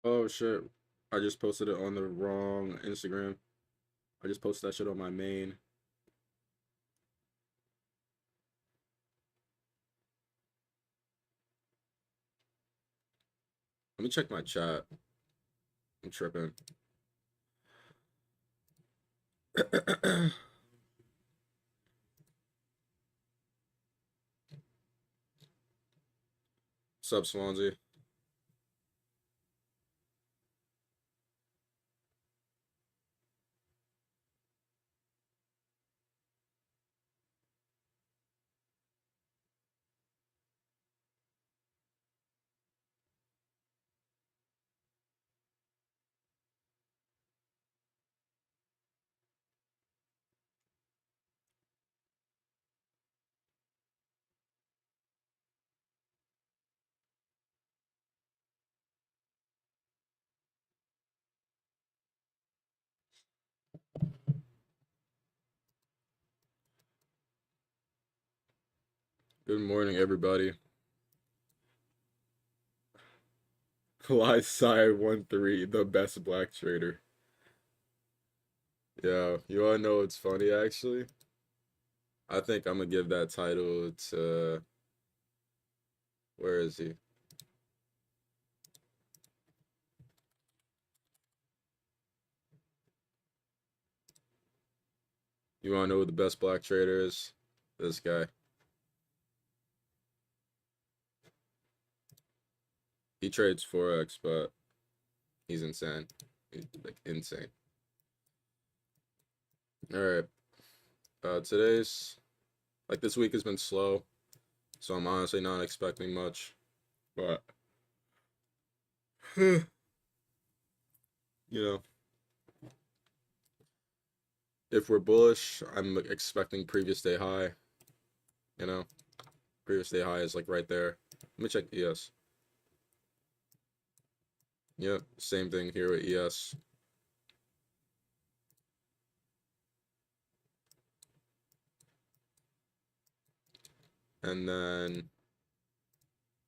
Oh shit. I just posted it on the wrong Instagram. I just posted that shit on my main. Let me check my chat. I'm tripping. What's up, Swansea? Good morning, everybody. Why Sire 13, the best black trader. Yeah, you wanna know what's funny actually? I think I'm gonna give that title to where is he? You wanna know who the best black trader is? This guy. He trades Forex, but he's insane. He's like insane. Alright. Today's like this week has been slow, so I'm honestly not expecting much. But you know, if we're bullish, I'm expecting previous day high. You know, previous day high is like right there. Let me check ES. Yep, same thing here with ES. And then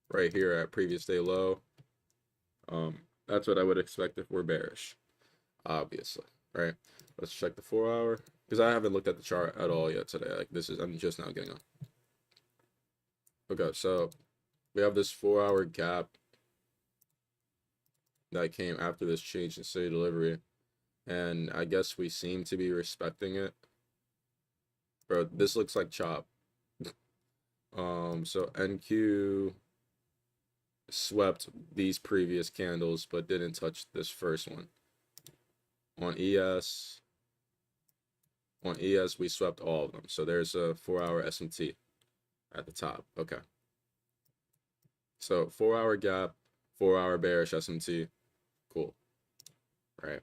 right here at previous day low, that's what I would expect if we're bearish, obviously, right? Let's check the 4 hour because I haven't looked at the chart at all yet today. Like I'm just now getting on. Okay, so we have this 4 hour gap that came after this change in city delivery, and I guess we seem to be respecting it. Bro, this looks like chop. So NQ swept these previous candles but didn't touch this first one. On ES, we swept all of them. So there's a 4 hour SMT at the top. Okay. So 4 hour gap, 4 hour bearish SMT. Cool. Right.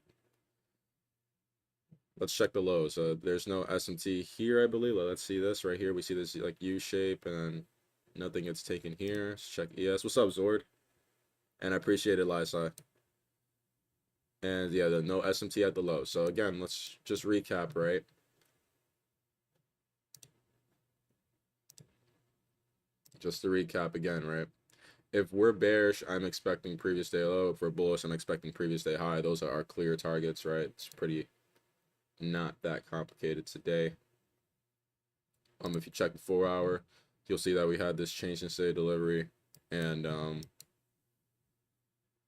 Let's check the lows. There's no SMT here, I believe. Let's see this right here. We see this like U shape and nothing gets taken here. Let's check ES. What's up, Zord? And I appreciate it, Lysai. And yeah, the no SMT at the low. So again, let's just recap, right? Just to recap again, right? If we're bearish, I'm expecting previous day low. If we're bullish, I'm expecting previous day high. Those are our clear targets, right? It's pretty not that complicated today. If you check the 4 hour, you'll see that we had this change in state delivery, and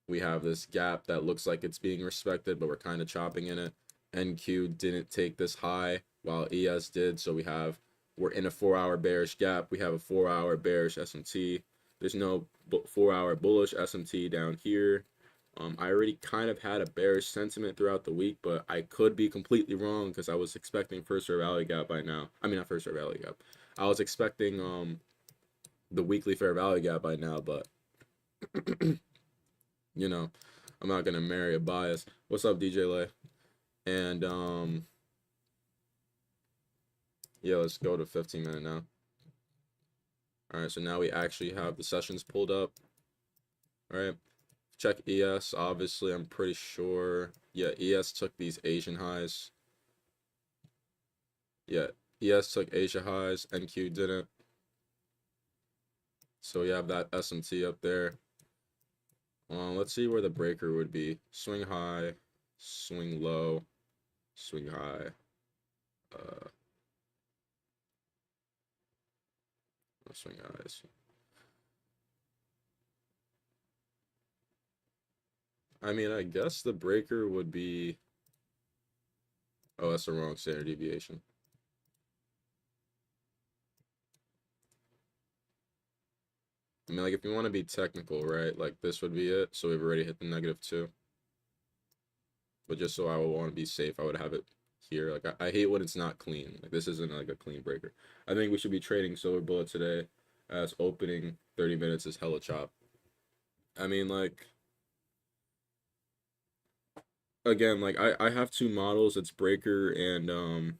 we have this gap that looks like it's being respected, but we're kind of chopping in it. NQ didn't take this high while ES did, so we're in a 4 hour bearish gap. We have a 4 hour bearish SMT. There's no 4 hour bullish SMT down here. I already kind of had a bearish sentiment throughout the week, but I could be completely wrong because I was expecting first fair value gap by now. I mean, not first fair value gap. I was expecting the weekly fair value gap by now, but you know, I'm not gonna marry a bias. What's up, DJ Lay? And yeah, let's go to 15-minute now. All right, so now we actually have the sessions pulled up. All right, check ES. Obviously, I'm pretty sure. Yeah, ES took these Asian highs. Yeah, ES took Asia highs. NQ didn't. So we have that SMT up there Let's see where the breaker would be. Swing high, swing low, swing high. Uh, Swing highs. I mean, I guess the breaker would be. Oh, that's the wrong standard deviation. I mean, like, if you want to be technical, right? Like, this would be it. So we've already hit the -2. But just so I would want to be safe, I would have it here. Like, I hate when it's not clean. Like, this isn't like a clean breaker. I think we should be trading silver bullet today as opening 30 minutes is hella chop. I mean, like, again, like, I have two models. It's breaker and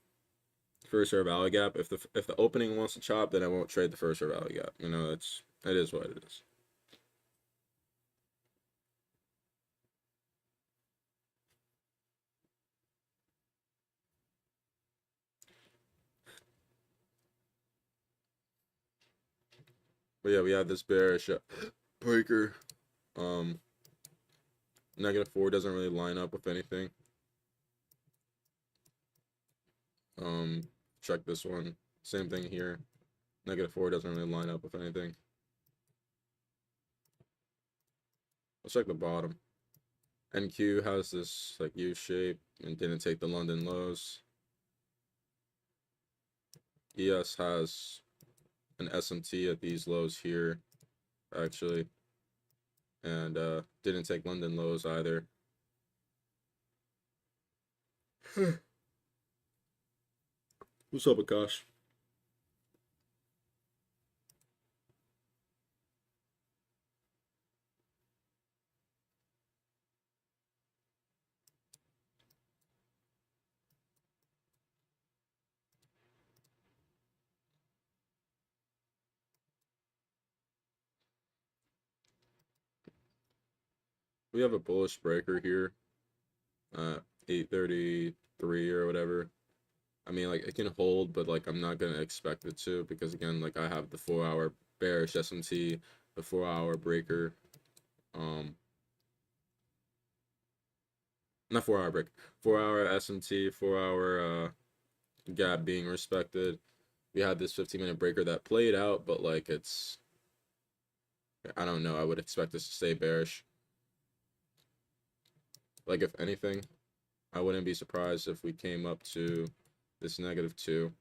first or valley gap. If the opening wants to chop, then I won't trade the first or valley gap. You know, it is what it is. But yeah, we have this bearish breaker. -4 doesn't really line up with anything. Check this one. Same thing here. -4 doesn't really line up with anything. Let's check the bottom. NQ has this like U shape and didn't take the London lows. ES has an SMT at these lows here, actually, and didn't take London lows either. What's up, Akash? We have a bullish breaker here at 833 or whatever. I mean, like, it can hold, but like I'm not gonna expect it to, because again, like, I have the 4-hour bearish SMT, the 4-hour breaker, not 4-hour break, 4-hour SMT, 4-hour gap being respected. We had this 15-minute breaker that played out, but like I don't know, I would expect this to stay bearish. Like, if anything, I wouldn't be surprised if we came up to this -2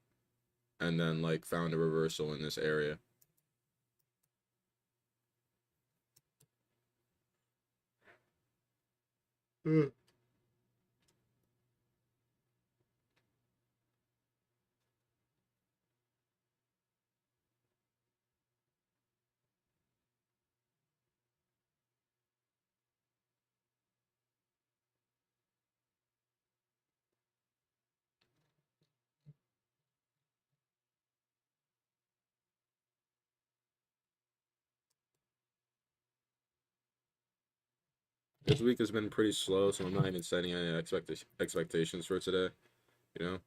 and then like found a reversal in this area. Mm. 'This week has been pretty slow, so I'm not even setting any expectations for today. You know,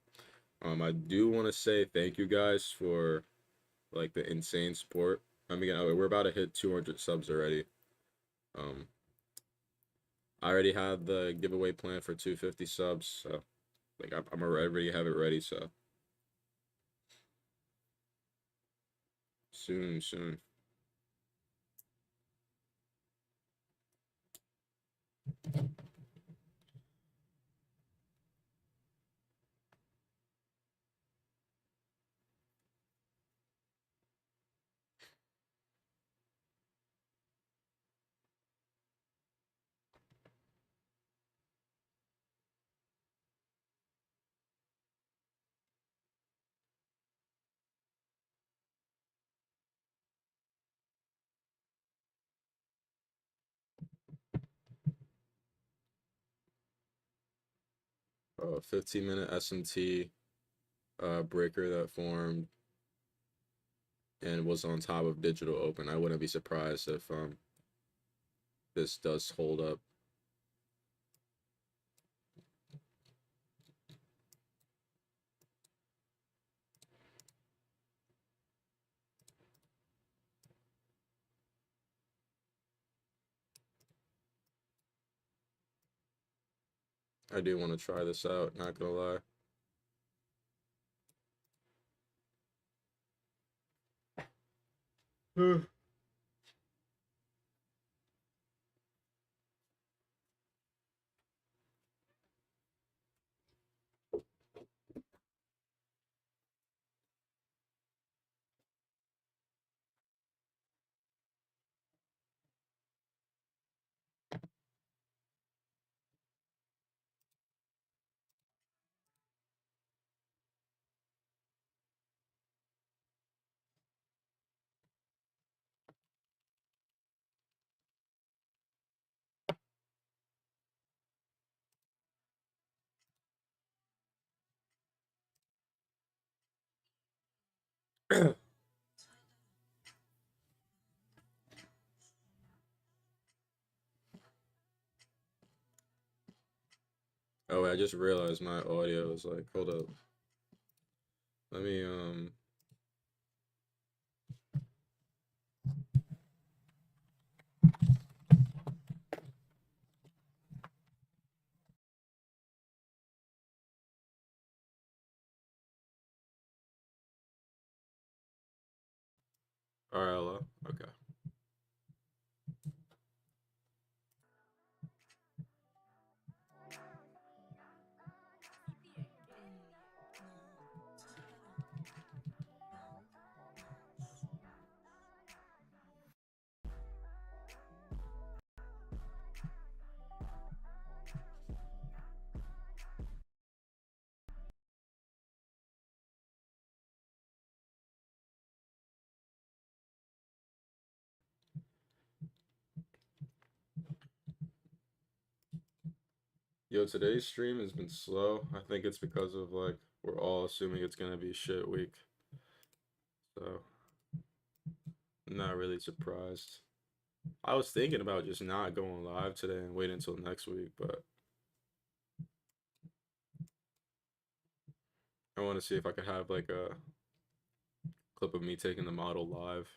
I do want to say thank you guys for like the insane support. I mean, we're about to hit 200 subs already. Um, I already had the giveaway plan for 250 subs, so like I'm already have it ready. So soon. 15-minute SMT breaker that formed and was on top of digital open. I wouldn't be surprised if this does hold up. I do want to try this out, not gonna lie. Oh, I just realized my audio is like, hold up. Let me all right, hello. Okay. Yo, today's stream has been slow. I think it's because of like we're all assuming it's gonna be a shit week. So I'm not really surprised. I was thinking about just not going live today and wait until next week, but I want to see if I could have like a clip of me taking the model live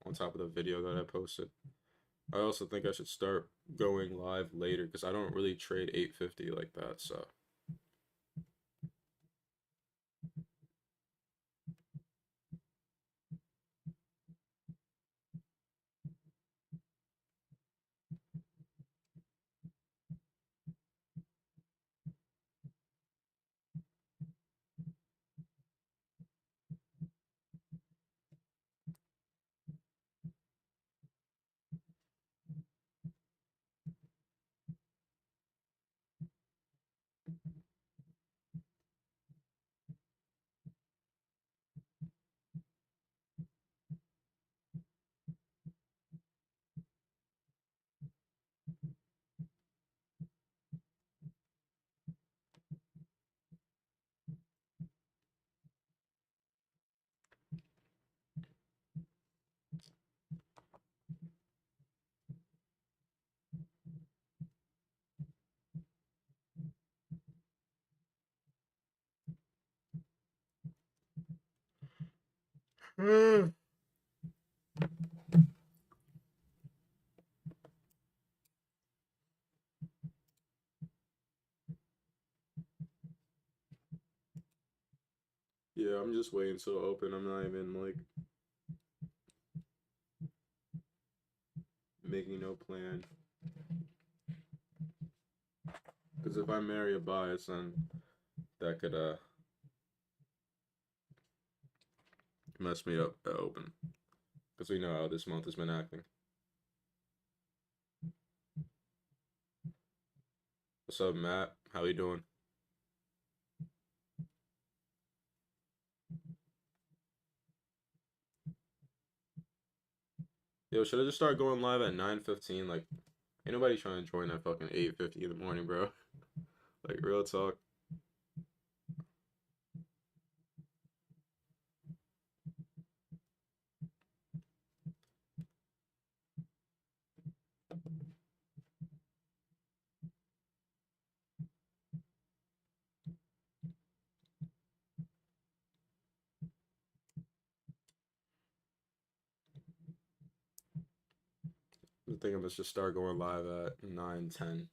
on top of the video that I posted. I also think I should start going live later because I don't really trade 850 like that, so. Yeah, I'm just waiting till open. I'm not even like making no plan. Because if I marry a bias, then that could mess me up at open. Because we know how this month has been acting. What's up, Matt? How you doing? Yo, should I just start going live at 9:15? Like, ain't nobody trying to join at fucking 8:50 in the morning, bro. Like, real talk. think I'm just start going live at 9:10.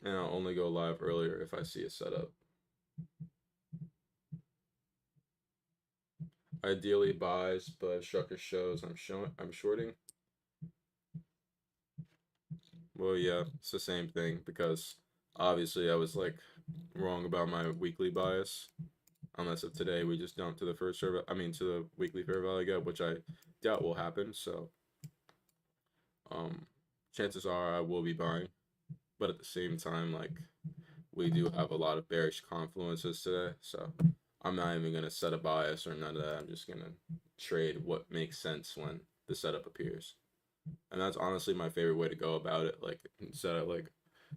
And I'll only go live earlier if I see a setup. Ideally buys, but if Strucker shows I'm shorting. Well, yeah, it's the same thing because obviously I was like wrong about my weekly bias. Unless if today we just jump to the to the weekly fair value gap, which I doubt will happen. So, um, chances are I will be buying, but at the same time, like we do have a lot of bearish confluences today, so I'm not even gonna set a bias or none of that. I'm just gonna trade what makes sense when the setup appears, and that's honestly my favorite way to go about it. Like instead of like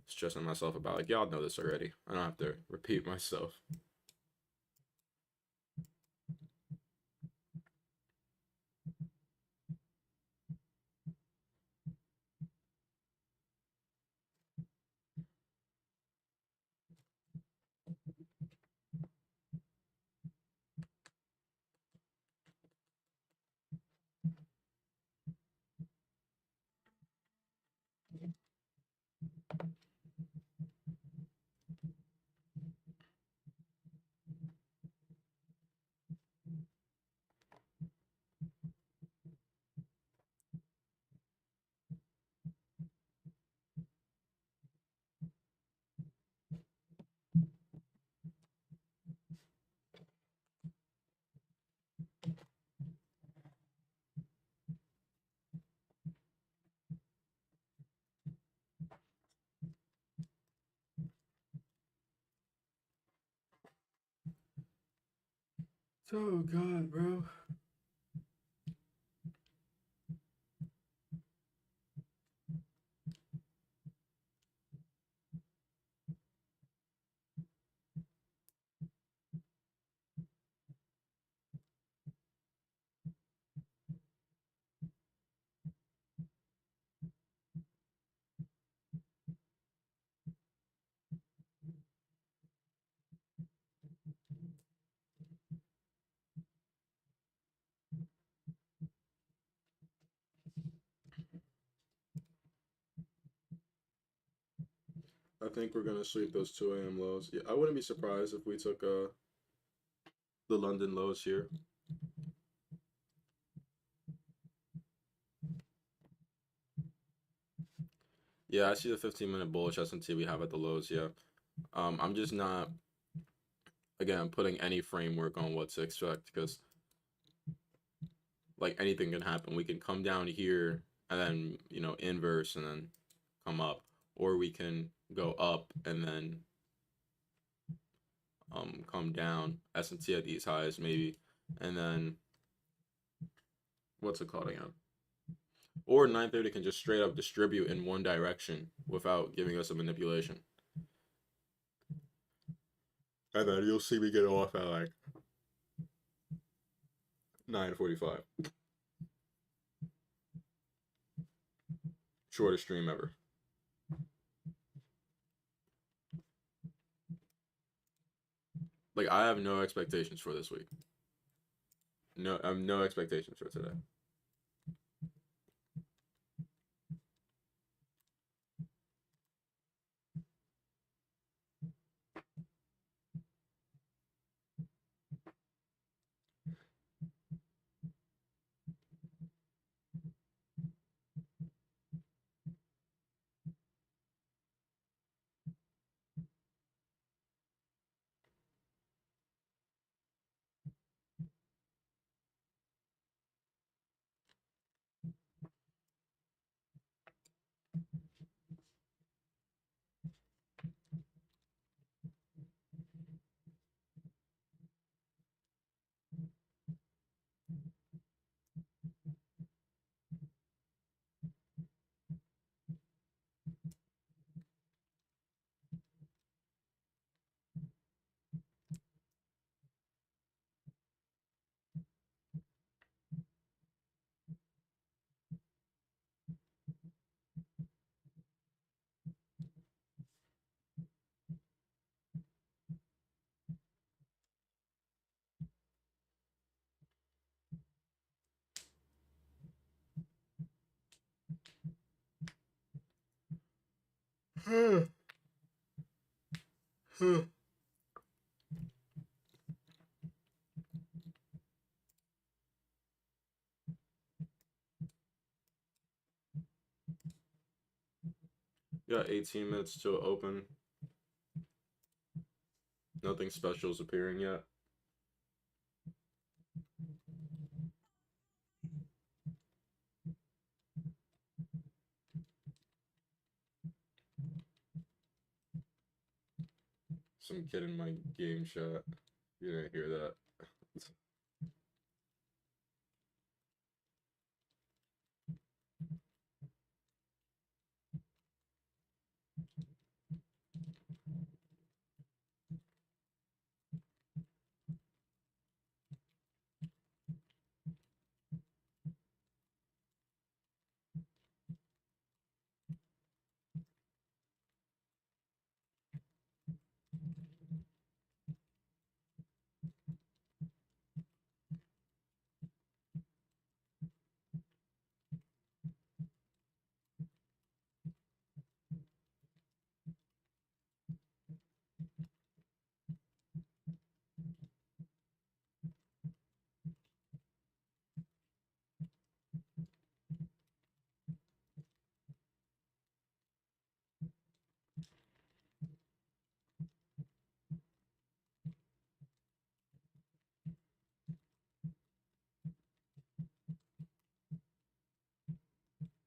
stressing myself about like y'all know this already. I don't have to repeat myself. Oh God, bro. I think we're gonna sweep those 2 a.m. lows. Yeah, I wouldn't be surprised if we took the London lows here. Yeah, I see the 15-minute bullish S&T we have at the lows. Yeah, I'm just not again putting any framework on what to expect because like anything can happen. We can come down here and then inverse and then come up, or we can go up and then come down S&T at these highs maybe, and then what's it called again? Or 930 can just straight up distribute in one direction without giving us a manipulation. And then you'll see me get off at like 9:45. Shortest stream ever. Like I have no expectations for this week. No, I have no expectations for today. Got 18 minutes till open. Nothing special is appearing yet. Some kid in my game chat. You didn't hear that.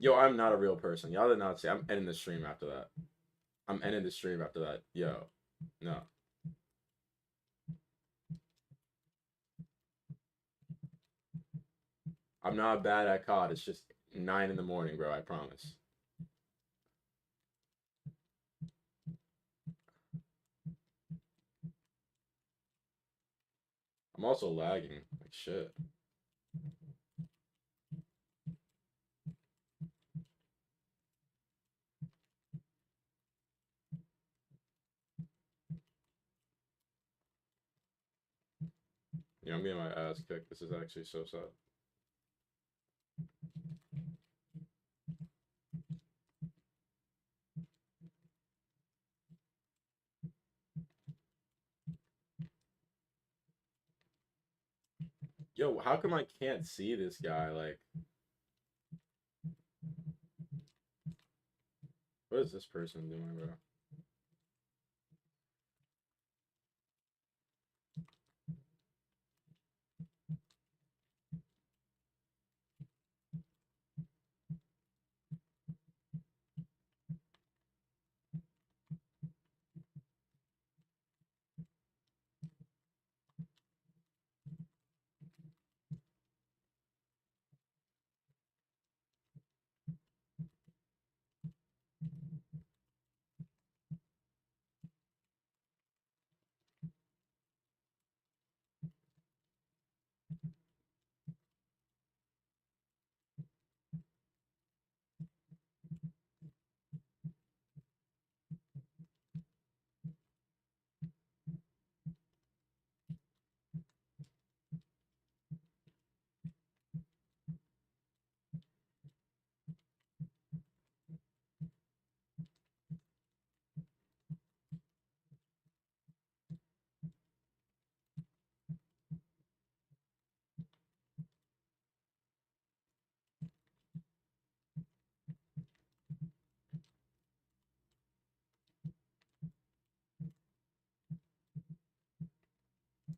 Yo, I'm not a real person. Y'all did not say. I'm ending the stream after that. I'm ending the stream after that. Yo, no. I'm not bad at COD. It's just 9 in the morning, bro. I promise. I'm also lagging. Like shit. Yeah, I'm getting my ass kicked. This is actually so sad. Yo, how come I can't see this guy? Like, what is this person doing, bro?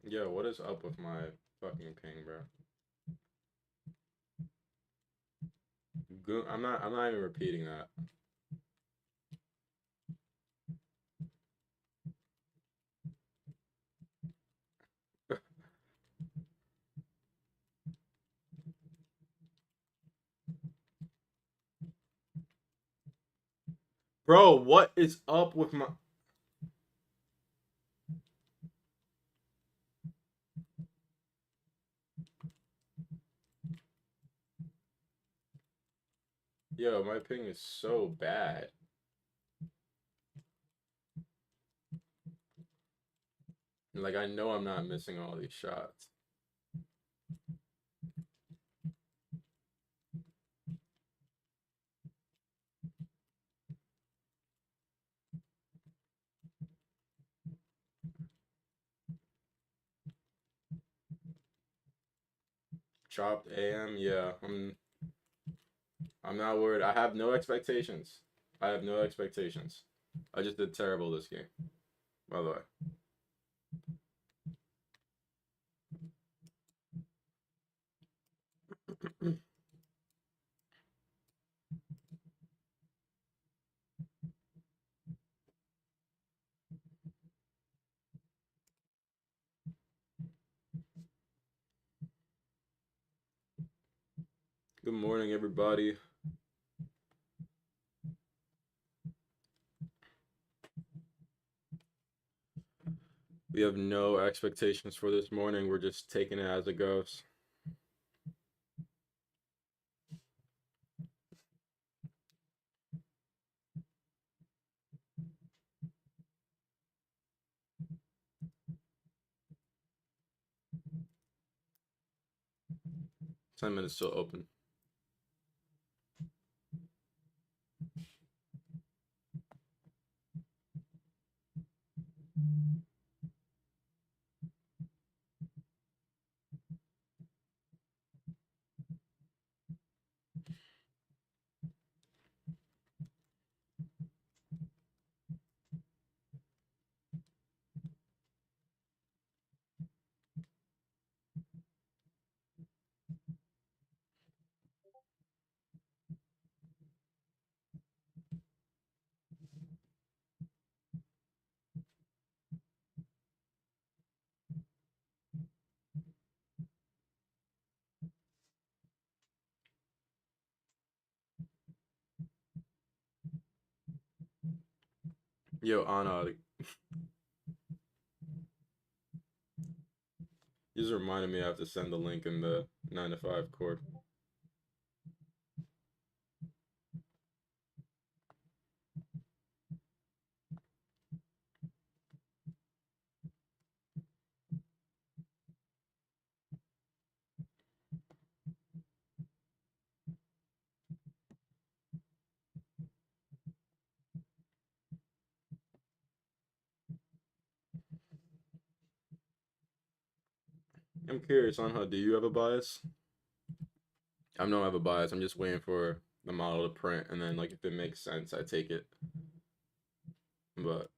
Yo, what is up with my fucking ping, bro? I'm not even repeating that. Bro, what is up with my... Yo, my ping is so bad. Like, I know I'm not missing all these shots. Chopped AM, yeah. I'm not worried. I have no expectations. I have no expectations. I just did terrible this game, by the way. Good morning, everybody. We have no expectations for this morning. We're just taking it as it goes. Ten minutes still open. Yo, Anna, you just reminded me I have to send the link in the 9 to 5 cord. I'm curious, Anha, do you have a bias? I don't have a bias. I'm just waiting for the model to print, and then like if it makes sense, I take it. But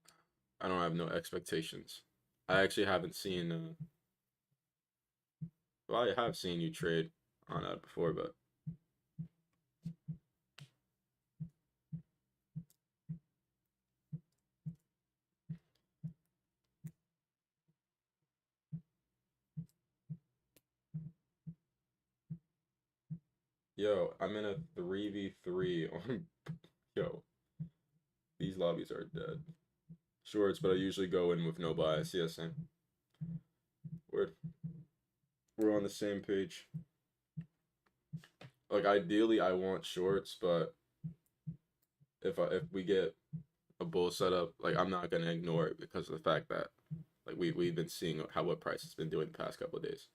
I don't have no expectations. I actually haven't seen. Well, I have seen you trade on that before, but yo, I'm in a 3v3 on. Yo, these lobbies are dead. Shorts, but I usually go in with no bias. Yeah, same. We're on the same page. Like ideally, I want shorts, but if we get a bull setup, like I'm not gonna ignore it because of the fact that like we've been seeing how what price has been doing the past couple of days.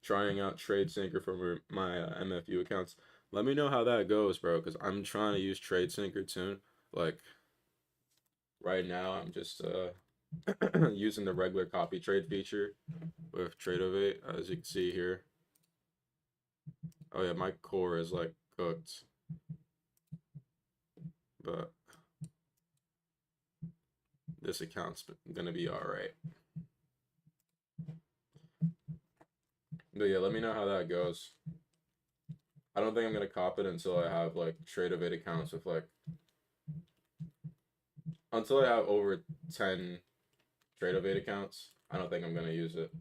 Trying out Trade Syncer for my MFU accounts. Let me know how that goes, bro, because I'm trying to use Trade Syncer soon. Like right now, I'm just using the regular copy trade feature with Tradeovate, as you can see here. Oh yeah, my core is like cooked, but this account's gonna be all right. But yeah, let me know how that goes. I don't think I'm gonna cop it until I have like Tradeovate accounts with like until I have over 10 Tradeovate accounts. I don't think I'm gonna use it.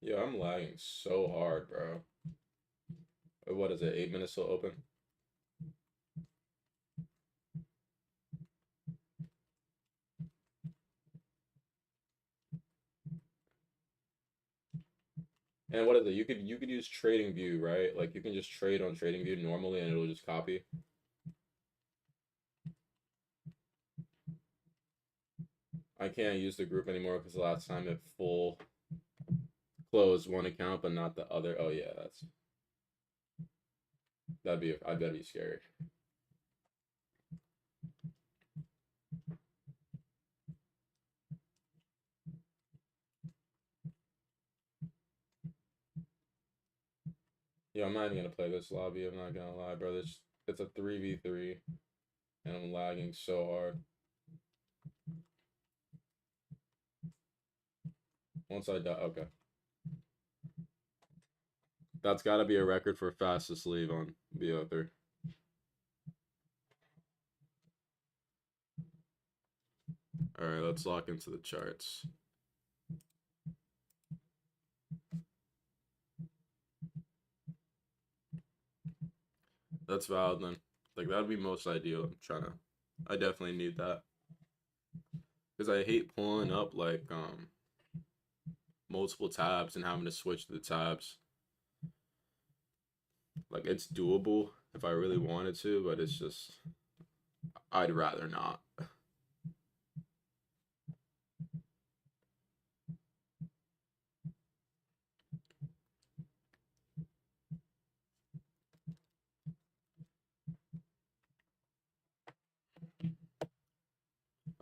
Yeah, I'm lagging so hard, bro. What is it? 8 minutes till open? And what is it? You could use Trading View, right? Like you can just trade on Trading View normally, and it'll just copy. I can't use the group anymore because the last time it full closed one account but not the other. Oh yeah, that'd be scary. Yeah, I'm not even gonna play this lobby. I'm not gonna lie, bro. It's a 3v3, and I'm lagging so hard. Once I die, okay. That's got to be a record for fastest leave on BO3. All right, let's lock into the charts. That's valid then. Like that would be most ideal. I definitely need that because I hate pulling up like multiple tabs and having to switch the tabs. Like it's doable if I really wanted to, but it's just I'd rather not.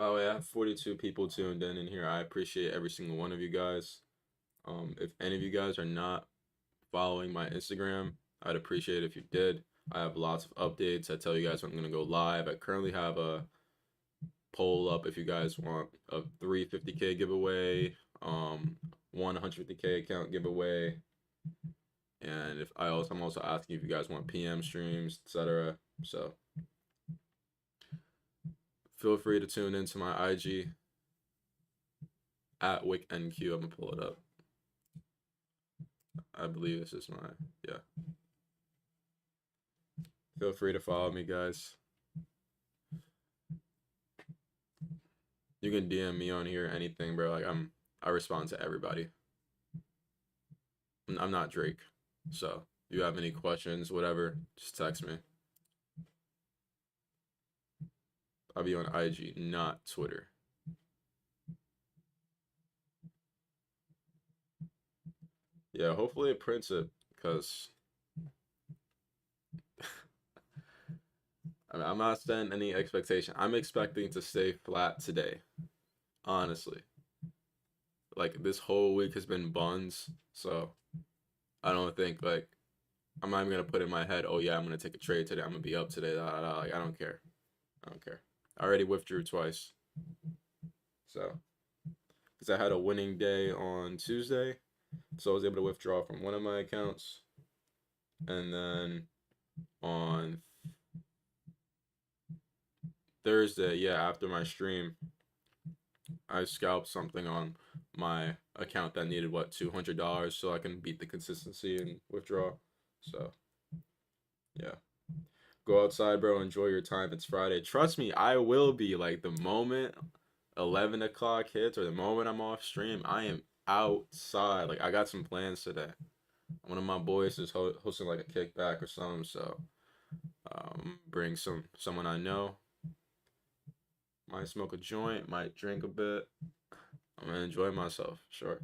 Oh, yeah, I have 42 people tuned in here. I appreciate every single one of you guys. If any of you guys are not following my Instagram, I'd appreciate it if you did. I have lots of updates. I tell you guys when I'm gonna go live. I currently have a poll up if you guys want a 350K giveaway, 150K account giveaway, and I'm also asking if you guys want PM streams, etc. So feel free to tune into my IG at WickNQ. I'm gonna pull it up. I believe this is yeah. Feel free to follow me, guys. You can DM me on here, anything, bro. Like I respond to everybody. I'm not Drake, so if you have any questions, whatever, just text me. I'll be on IG, not Twitter. Yeah, hopefully it prints it, because I mean, I'm not setting any expectation. I'm expecting to stay flat today, honestly. Like this whole week has been buns, so I don't think like I'm not even gonna put in my head, oh yeah, I'm gonna take a trade today. I'm gonna be up today. Like I don't care. I don't care. I already withdrew twice, so because I had a winning day on Tuesday, so I was able to withdraw from one of my accounts, and then on Thursday, yeah, after my stream, I scalped something on my account that needed what $200 so I can beat the consistency and withdraw. So yeah, go outside, bro. Enjoy your time. It's Friday. Trust me, I will be. Like the moment 11 o'clock hits or the moment I'm off stream, I am outside. Like I got some plans today. One of my boys is hosting like a kickback or something, so bring someone I know. Might smoke a joint, might drink a bit. I'm gonna enjoy myself, sure.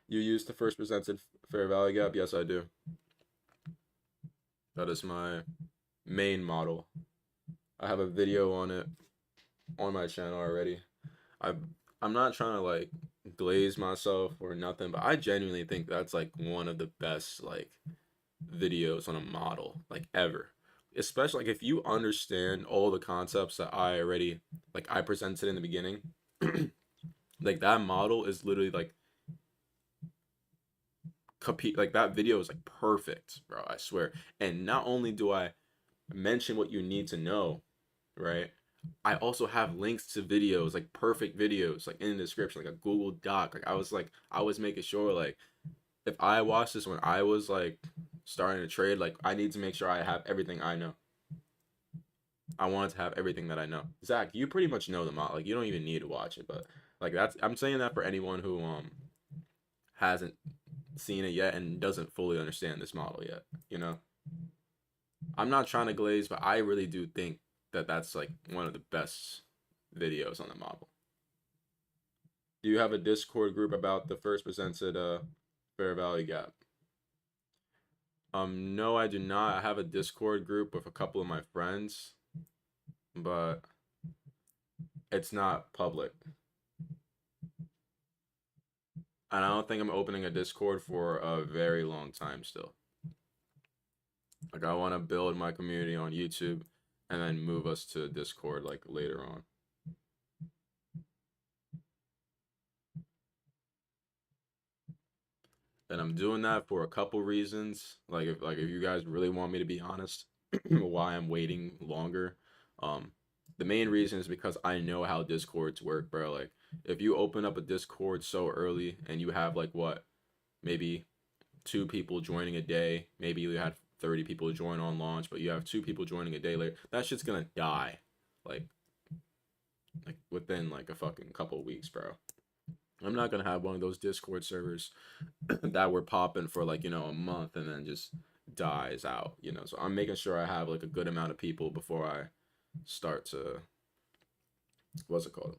You use the first presented fair value gap? Yes, I do. That is my main model. I have a video on it on my channel already. I'm not trying to like glaze myself or nothing, but I genuinely think that's like one of the best like videos on a model like ever. Especially like if you understand all the concepts that I presented in the beginning, like that model is literally like compete like that video is like perfect, bro. I swear. And not only do I mention what you need to know, right? I also have links to videos, like perfect videos, like in the description, like a Google Doc. I was making sure like if I watched this when I was like starting to trade, like I need to make sure I have everything I know. I wanted to have everything that I know. Zach, you pretty much know the model. Like you don't even need to watch it, but like I'm saying that for anyone who hasn't seen it yet and doesn't fully understand this model yet, you know? I'm not trying to glaze, but I really do think that that's like one of the best videos on the model. Do you have a Discord group about the first presented fair value gap? No, I do not. I have a Discord group with a couple of my friends, but it's not public. And I don't think I'm opening a Discord for a very long time still. Like I want to build my community on YouTube and then move us to Discord like later on. And I'm doing that for a couple reasons. Like if you guys really want me to be honest, why I'm waiting longer. Um, the main reason is because I know how Discords work, bro. Like if you open up a Discord so early and you have like what, maybe 2 people joining a day, maybe you had 30 people join on launch, but you have 2 people joining a day later, that shit's gonna die. Like like within like a fucking couple weeks, bro. I'm not gonna have one of those Discord servers that were popping for like, a month and then just dies out. So I'm making sure I have like a good amount of people before I start to, what's it called?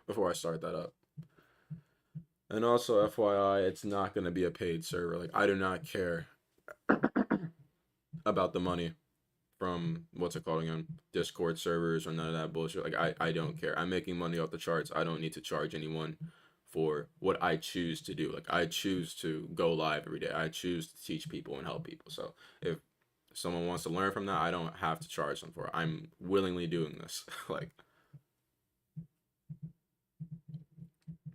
Before I start that up. And also, FYI, it's not going to be a paid server. Like, I do not care about the money from, what's it called again? Discord servers or none of that bullshit. Like, I don't care. I'm making money off the charts. I don't need to charge anyone for what I choose to do. Like, I choose to go live every day. I choose to teach people and help people. So, if someone wants to learn from that, I don't have to charge them for it. I'm willingly doing this. Like,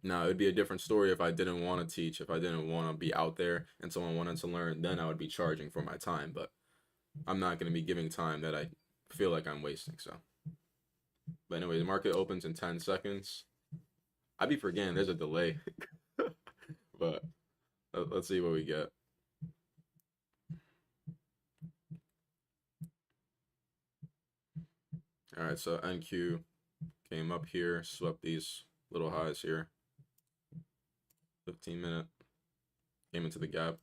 now, it'd be a different story if I didn't want to teach, if I didn't want to be out there and someone wanted to learn, then I would be charging for my time. But I'm not going to be giving time that I feel like I'm wasting. So, but anyway, the market opens in 10 seconds. I'd be forgetting there's a delay, but let's see what we get. All right, so NQ came up here, swept these little highs here. 15-minute, came into the gap.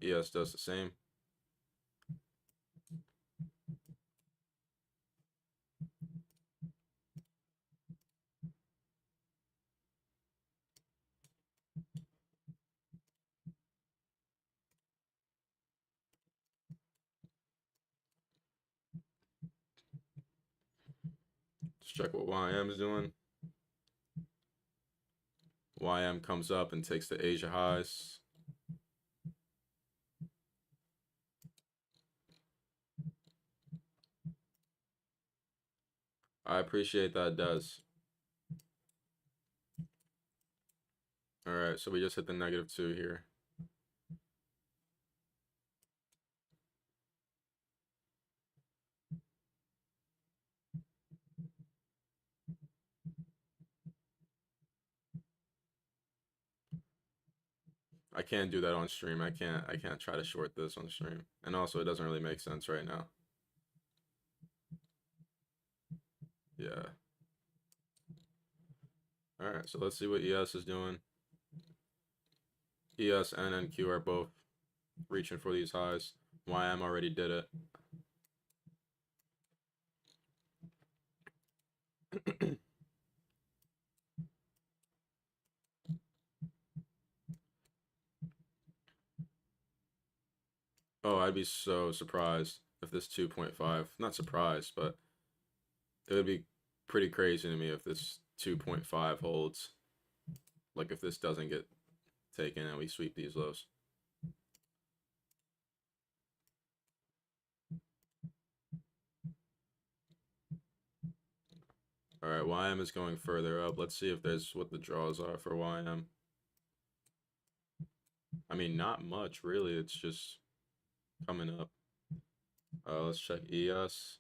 ES does the same. Let's check what YM is doing. YM comes up and takes the Asia highs. I appreciate that, does. All right, so we just hit the -2 here. I can't do that on stream. I can't try to short this on stream. And also it doesn't really make sense right now. Yeah. All right, so let's see what ES is doing. ES and NQ are both reaching for these highs. YM already did it. Oh, I'd be so surprised if this 2.5, not surprised, but it would be pretty crazy to me if this 2.5 holds. Like if this doesn't get taken and we sweep these lows. All right, YM is going further up. Let's see if there's what the draws are for YM. I mean, not much really. It's just coming up. Let's check ES.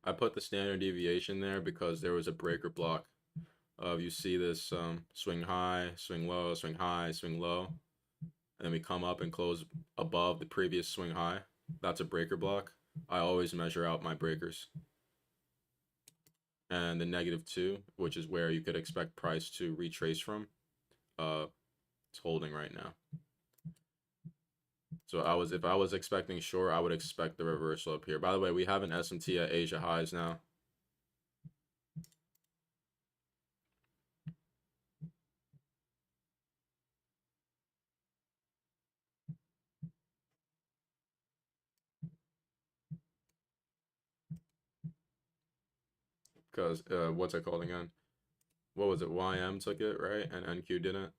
I put the standard deviation there because there was a breaker block of, you see this swing high, swing low, swing high, swing low, and then we come up and close above the previous swing high. That's a breaker block. I always measure out my breakers. And the -2, which is where you could expect price to retrace from, it's holding right now. So if I was expecting short, I would expect the reversal up here. By the way, we have an SMT at Asia highs now. Because what's it called again? What was it? YM took it, right? And NQ didn't.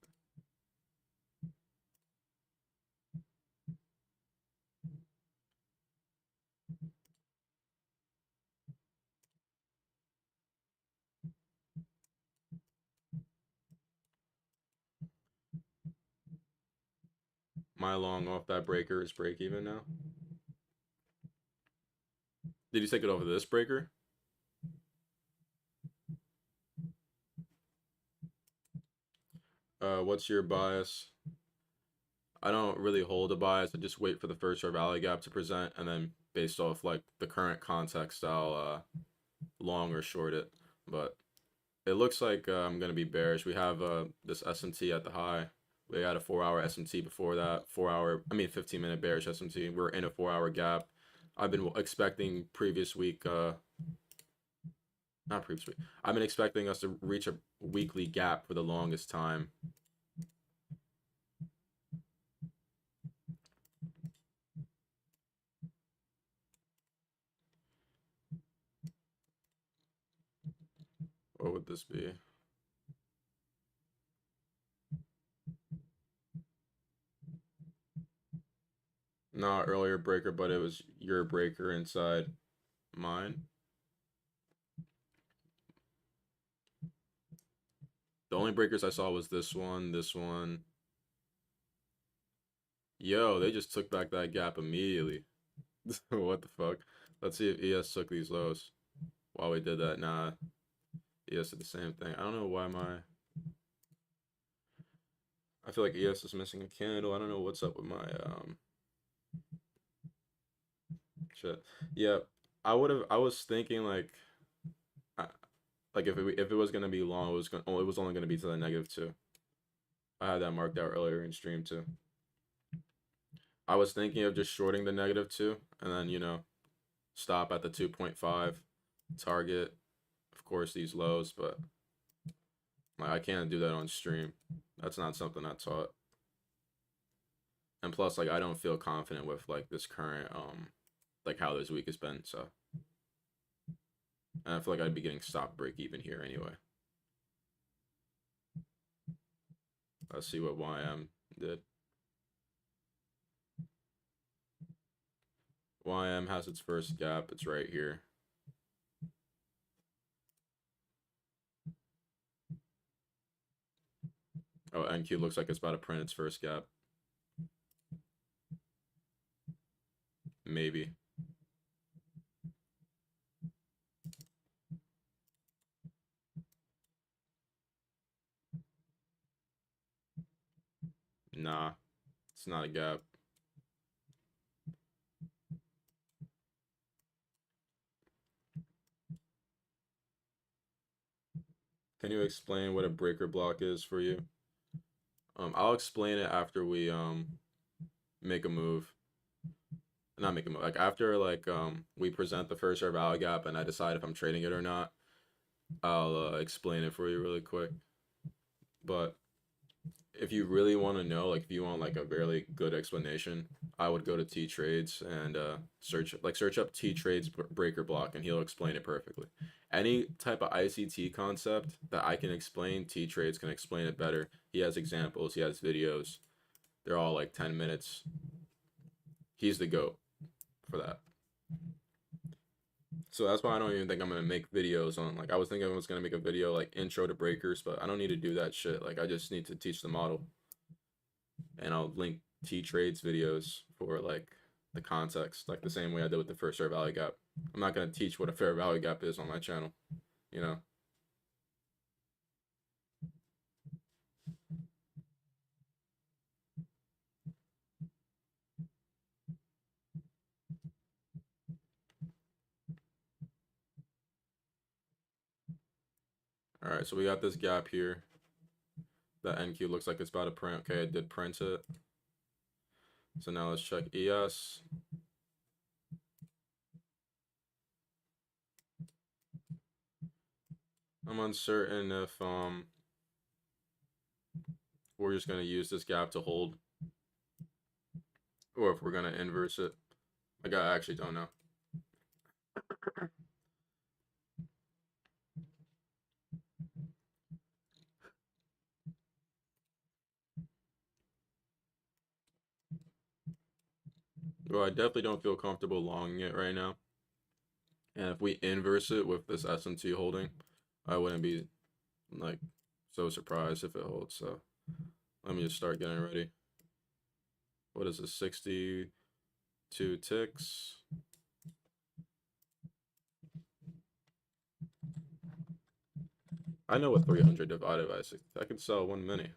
My long off that breaker is break even now. Did you take it over this breaker? What's your bias? I don't really hold a bias. I just wait for the first or value gap to present, and then based off like the current context, I'll long or short it. But it looks like I'm gonna be bearish. We have this SMT at the high. We had a 4-hour SMT before that. 15-minute bearish SMT. We're in a 4-hour gap. I've been expecting previous week, not previous week. I've been expecting us to reach a weekly gap for the longest time. What would this be? Not earlier breaker, but it was your breaker inside mine. The only breakers I saw was this one, this one. Yo, they just took back that gap immediately. What the fuck? Let's see if ES took these lows while we did that. Nah, ES did the same thing. I don't know why I feel like ES is missing a candle. I don't know what's up with my shit. Yeah, I was thinking like if it was gonna be long, it was only gonna be to the -2. I had that marked out earlier in stream too. I was thinking of just shorting the -2 and then, stop at the 2.5 target. Of course, these lows, but like, I can't do that on stream. That's not something I taught. And plus, like, I don't feel confident with like this current like how this week has been. So, and I feel like I'd be getting stop break even here anyway. Let's see what YM did. YM has its first gap. It's right here. Oh, NQ looks like it's about to print its first gap. Maybe. Nah, it's not a gap. Can you explain what a breaker block is for you? I'll explain it after we make a move. Not make a move. Like after we present the first or value gap and I decide if I'm trading it or not, I'll explain it for you really quick. But if you really want to know, like if you want like a really good explanation, I would go to T Trades and search up T Trades breaker block and he'll explain it perfectly. Any type of ICT concept that I can explain, T Trades can explain it better. He has examples, he has videos. They're all like 10 minutes. He's the GOAT for that. So that's why I don't even think I'm gonna make videos on I was thinking I was gonna make a video like intro to breakers, but I don't need to do that shit. Like I just need to teach the model. And I'll link T Trades videos for like the context, like the same way I did with the first fair value gap. I'm not gonna teach what a fair value gap is on my channel, you know. right, so we got this gap here. That NQ looks like it's about to print. Okay, it did print it. So now let's check ES. I'm uncertain if we're just gonna use this gap to hold, or if we're gonna inverse it. Like, I actually don't know. Well, I definitely don't feel comfortable longing it right now. And if we inverse it with this SMT holding, I wouldn't be like so surprised if it holds. So let me just start getting ready. What is this? 62 ticks. I know what 300 divided by 60. I can sell 1 mini.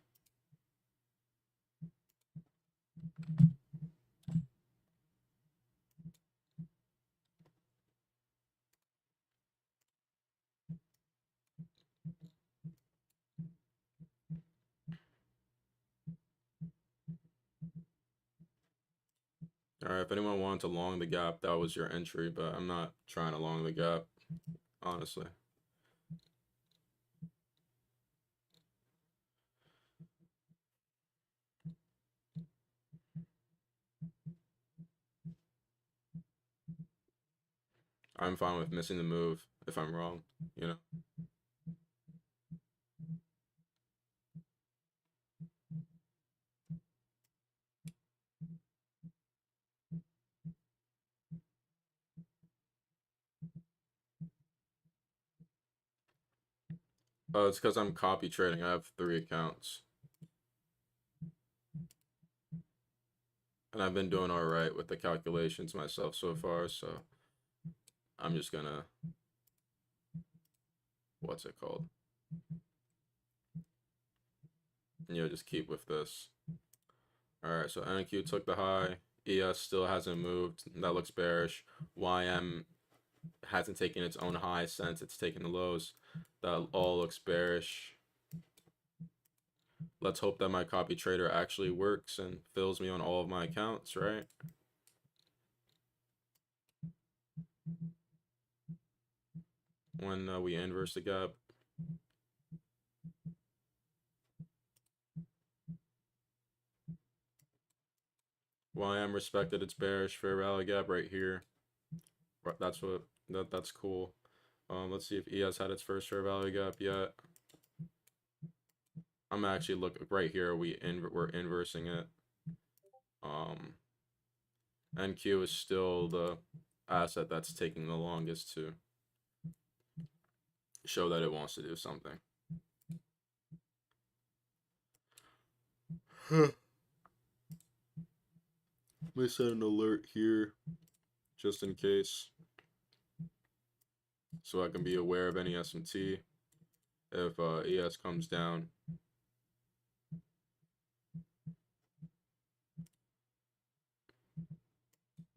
All right, if anyone wanted to long the gap, that was your entry, but I'm not trying to long the gap, honestly. I'm fine with missing the move if I'm wrong, you know? It's because I'm copy trading. I have 3 accounts. And I've been doing all right with the calculations myself so far, so I'm just gonna, what's it called? Just keep with this. All right, so NQ took the high. ES still hasn't moved. That looks bearish. YM hasn't taken its own high since it's taken the lows. That all looks bearish. Let's hope that my copy trader actually works and fills me on all of my accounts, right? When we inverse the gap. YM respected its bearish fair value gap right here. That's cool. Let's see if ES had its first fair value gap yet. I'm actually looking right here. We're inversing it. NQ is still the asset that's taking the longest to show that it wants to do something. Let me set an alert here just in case, so I can be aware of any SMT if ES comes down.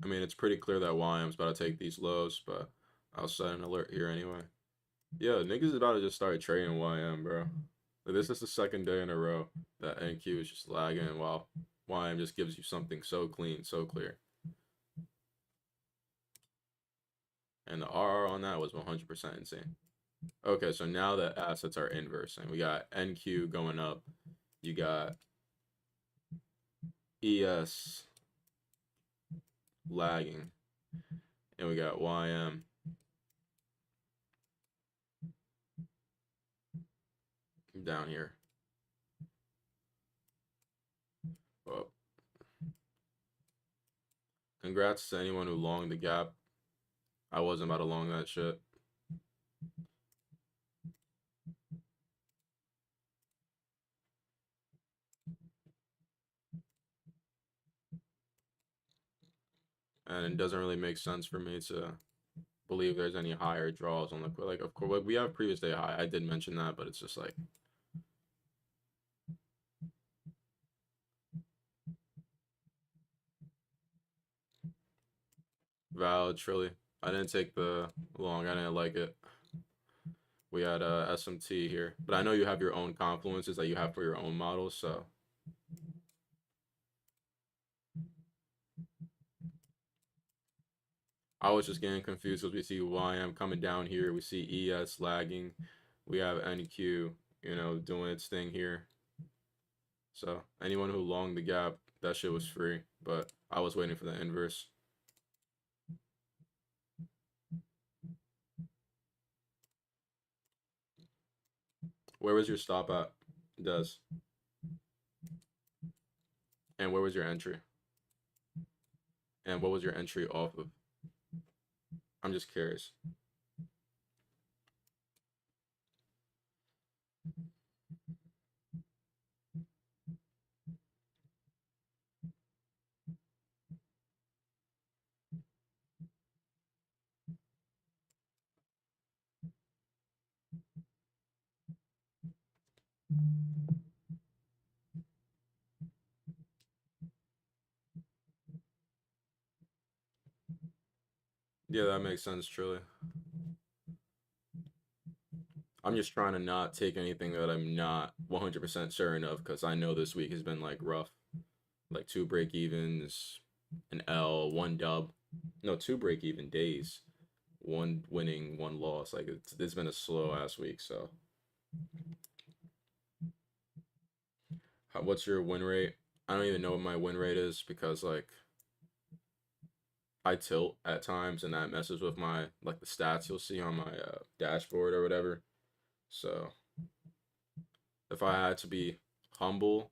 I mean, it's pretty clear that YM's about to take these lows, but I'll set an alert here anyway. Yeah, niggas is about to just start trading YM, bro. Like, this is the second day in a row that NQ is just lagging while YM just gives you something so clean, so clear. And the RR on that was 100% insane. Okay, so now that assets are inversing, we got NQ going up. You got ES lagging. And we got YM down here. Well, congrats to anyone who longed the gap. I wasn't about to long that shit. And it doesn't really make sense for me to believe there's any higher draws on the, like, of course, we have previous day high. I did mention that, but it's just like, valid, truly. I didn't take the long. I didn't like it. We had SMT here, but I know you have your own confluences that you have for your own models, so I was just getting confused because we see YM coming down here, we see ES lagging, we have NQ, you know, doing its thing here. So anyone who longed the gap, that shit was free, but I was waiting for the inverse. Where was your stop at, Des? And where was your entry? And what was your entry off of? I'm just curious. Yeah, that makes sense, truly. I'm just trying to not take anything that I'm not 100% certain of because I know this week has been like rough. Like two break evens, an L, one dub. No, two break even days. One winning, one loss. Like it's been a slow ass week. So, what's your win rate? I don't even know what my win rate is because like I tilt at times and that messes with my like the stats you'll see on my dashboard or whatever. So if I had to be humble,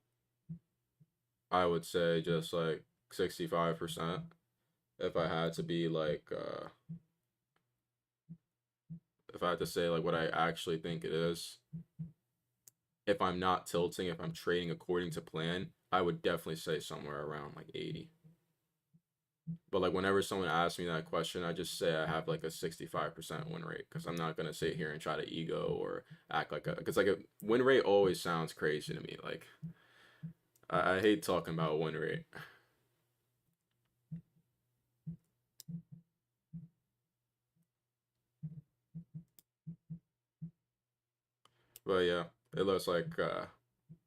I would say just like 65%. If I had to be like if I had to say like what I actually think it is, if I'm not tilting, if I'm trading according to plan, I would definitely say somewhere around like 80. But like whenever someone asks me that question, I just say I have like a 65% win rate because I'm not gonna sit here and try to ego or act like a because like a win rate always sounds crazy to me. Like I hate talking about win rate. But yeah, it looks like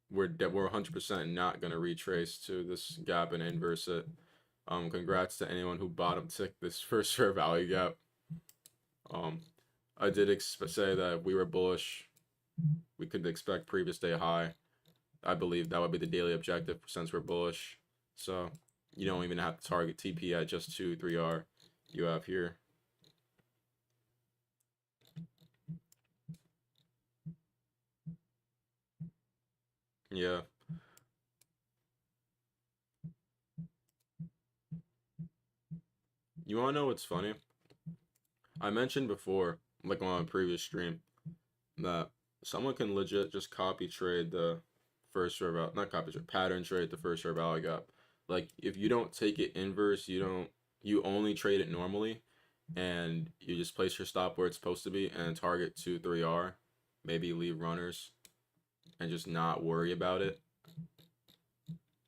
we're 100% not gonna retrace to this gap and inverse it. Congrats to anyone who bottom ticked this first fair value gap. Um, I did say that if we were bullish, we could expect previous day high. I believe that would be the daily objective since we're bullish. So you don't even have to target TP at just 2, 3R. You have here. Yeah. You wanna know what's funny? I mentioned before, like on a previous stream, that someone can legit just copy trade the first serve out, not copy trade, pattern trade the first serve out gap. Like if you don't take it inverse, you only trade it normally, and you just place your stop where it's supposed to be and target 2, 3R, maybe leave runners and just not worry about it.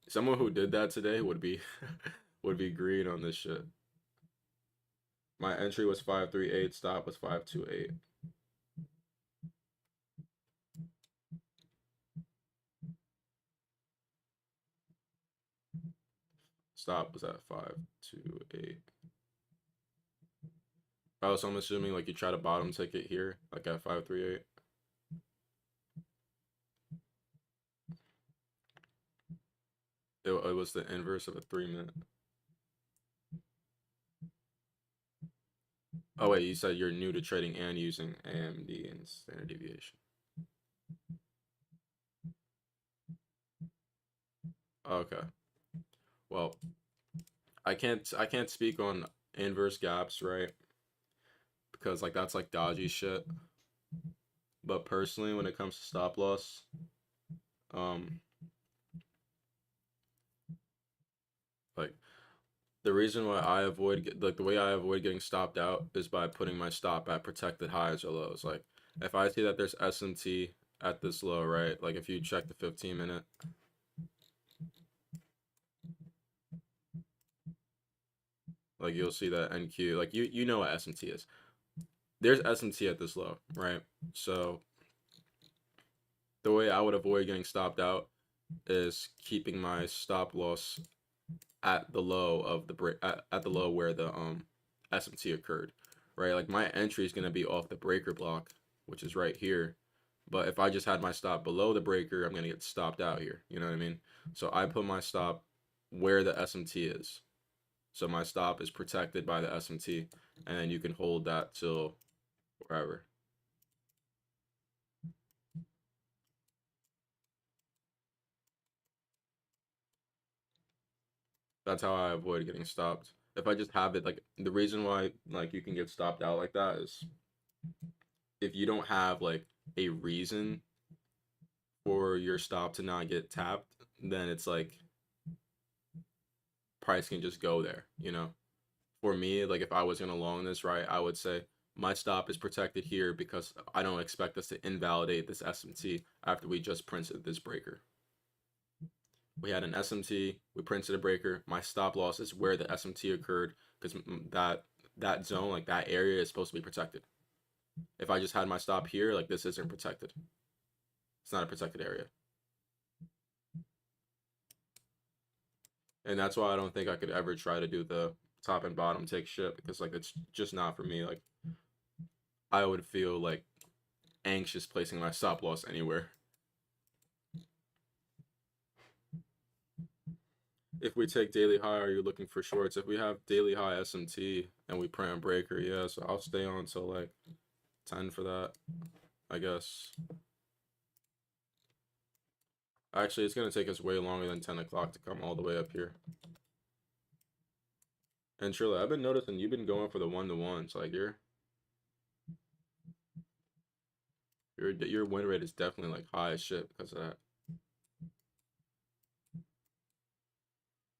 Someone who did that today would be would be green on this shit. My entry was 538, stop was 528. Stop was at 528. Oh, so I'm assuming like you try to bottom ticket here, like at 538. It was the inverse of a 3-minute. Oh wait, you said you're new to trading and using AMD and standard deviation. Okay. Well, I can't speak on inverse gaps, right? Because like that's like dodgy shit. But personally, when it comes to stop loss, um, like the reason why I avoid like the way I avoid getting stopped out is by putting my stop at protected highs or lows. Like if I see that there's SMT at this low, right? Like if you check the 15-minute, like you'll see that NQ. Like you know what SMT is. there's SMT at this low, right? So the way I would avoid getting stopped out is keeping my stop loss at the low of the break, at the low where the SMT occurred, right? Like my entry is going to be off the breaker block, which is right here. But if I just had my stop below the breaker, I'm going to get stopped out here. You know what I mean? So I put my stop where the SMT is. So my stop is protected by the SMT, and then you can hold that till wherever. That's how I avoid getting stopped. If I just have it, like the reason why like you can get stopped out like that is if you don't have like a reason for your stop to not get tapped, then it's like price can just go there, you know? For me, like if I was gonna long this, right, I would say my stop is protected here because I don't expect us to invalidate this SMT after we just printed this breaker. We had an SMT, we printed a breaker. My stop loss is where the SMT occurred because that zone, like that area, is supposed to be protected. If I just had my stop here, like this isn't protected. It's not a protected area. And that's why I don't think I could ever try to do the top and bottom take shit because like it's just not for me. Like I would feel like anxious placing my stop loss anywhere. If we take daily high, are you looking for shorts? If we have daily high SMT and we print a breaker, yeah, so I'll stay on till like 10 for that, I guess. Actually, it's gonna take us way longer than 10 o'clock to come all the way up here. And Trilla, I've been noticing you've been going for the 1-to-1s. Like your win rate is definitely like high as shit because of that.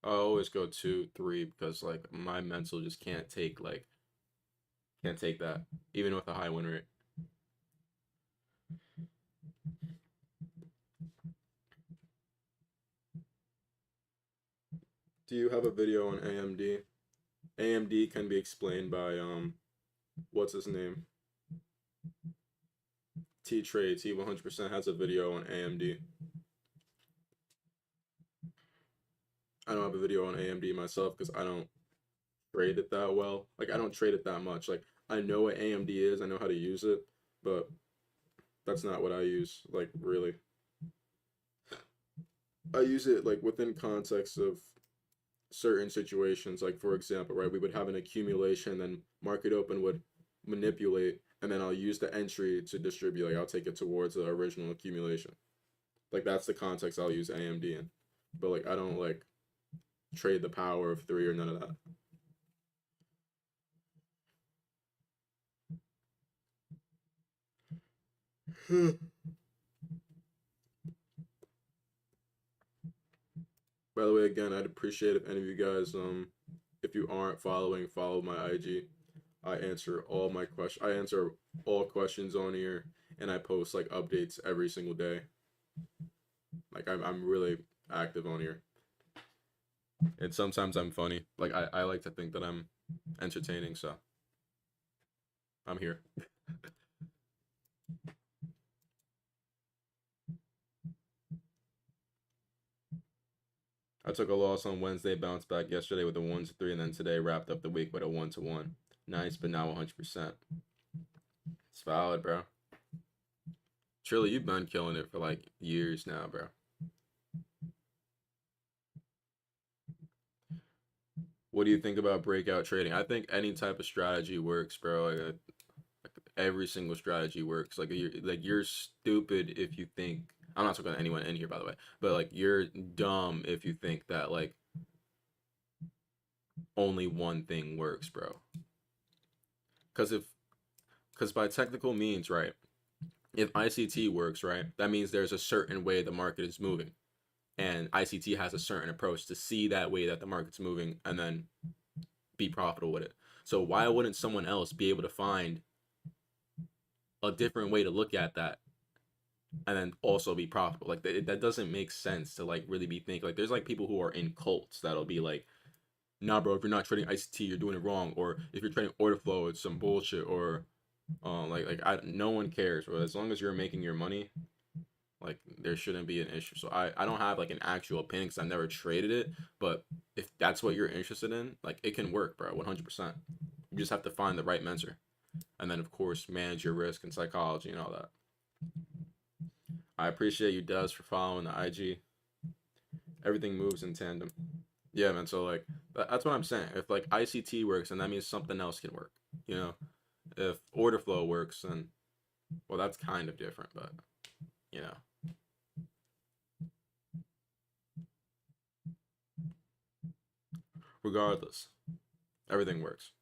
I always go 2, 3 because like my mental just can't take that even with a high win rate. Do you have a video on AMD? AMD can be explained by what's his name? T-Trade, T100% has a video on AMD. I don't have a video on AMD myself because I don't trade it that well. Like I don't trade it that much. Like I know what AMD is, I know how to use it, but that's not what I use, like really. I use it like within context of certain situations. Like for example, right, we would have an accumulation, then market open would manipulate, and then I'll use the entry to distribute. Like I'll take it towards the original accumulation. Like that's the context I'll use AMD in. But like I don't like trade the power of three or none of that. By the way, again, I'd appreciate if any of you guys, if you aren't following, follow my IG. I answer all my questions. I answer all questions on here, and I post like updates every single day. Like I'm really active on here, and sometimes I'm funny. Like I like to think that I'm entertaining, so I'm here. I took a loss on Wednesday, bounced back yesterday with a 1-3, and then today wrapped up the week with a 1-1. Nice, but now 100%. It's valid, bro. Truly, you've been killing it for like years now, bro. What do you think about breakout trading? I think any type of strategy works, bro. Like every single strategy works. You're stupid if you think. I'm not talking to anyone in here, by the way, but like you're dumb if you think that like only one thing works, bro. Because by technical means, right? If ICT works, right, that means there's a certain way the market is moving, and ICT has a certain approach to see that way that the market's moving and then be profitable with it. So why wouldn't someone else be able to find a different way to look at that and then also be profitable? Like that doesn't make sense to like really be thinking. Like there's like people who are in cults that'll be like, nah, bro, if you're not trading ICT, you're doing it wrong. Or if you're trading order flow, it's some bullshit. Or No one cares, but as long as you're making your money, like there shouldn't be an issue. So I don't have like an actual opinion because I've never traded it, but if that's what you're interested in, like it can work, bro, 100%. You just have to find the right mentor, and then of course manage your risk and psychology and all that. I appreciate you, Des, for following the IG. Everything moves in tandem. Yeah, man. So like that's what I'm saying. If like ICT works, then that means something else can work. You know, if order flow works, then well, that's kind of different, but you know, regardless, everything works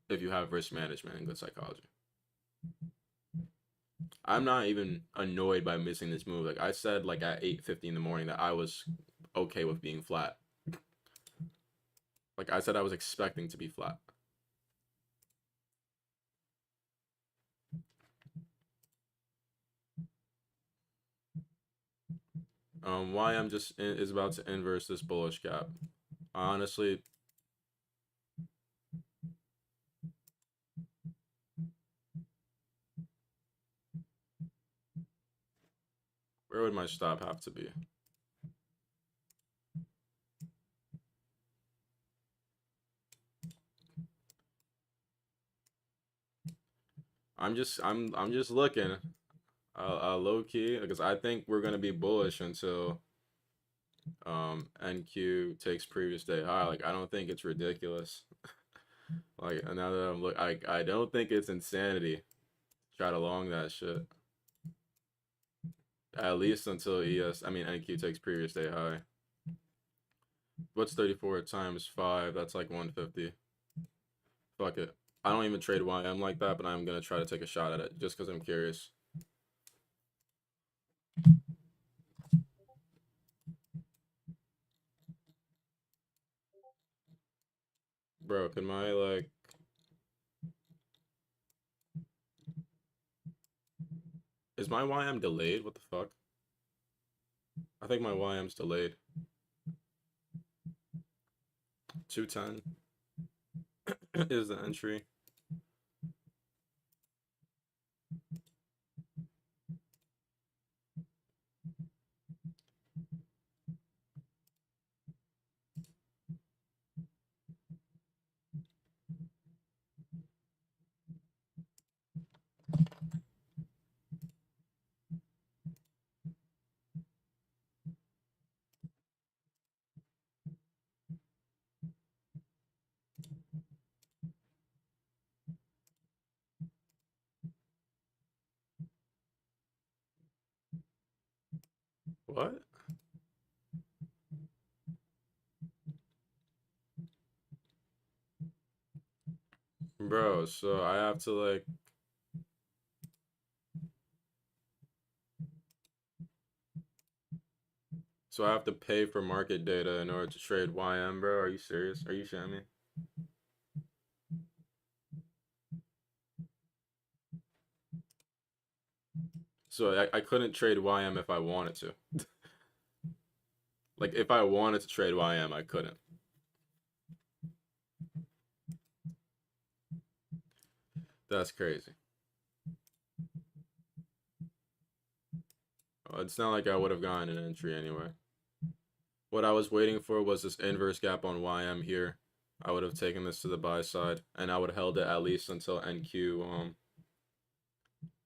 if you have risk management and good psychology. I'm not even annoyed by missing this move. Like I said, like at 8:50 in the morning, that I was okay with being flat. Like I said, I was expecting to be flat. Why I'm just is about to inverse this bullish gap. Honestly, where would my stop have to be? I'm just looking. Low key because I think we're gonna be bullish until NQ takes previous day high. Like I don't think it's ridiculous. Like now that I'm look, I don't think it's insanity. Try to long that shit at least until NQ takes previous day high. What's 34 times 5? That's like 150. Fuck it. I don't even trade YM like that, but I'm gonna try to take a shot at it just because I'm curious. Bro, can my like is my YM delayed? What the fuck? I think my YM's delayed. 210 is the entry. What? Bro, so I have to like so I have to pay for market data in order to trade YM, bro. Are you serious? Are you shitting me? So I couldn't trade YM if I wanted to. Like if I wanted to trade YM, I couldn't. That's crazy. It's not like I would have gotten an entry anyway. What I was waiting for was this inverse gap on YM here. I would have taken this to the buy side, and I would have held it at least until NQ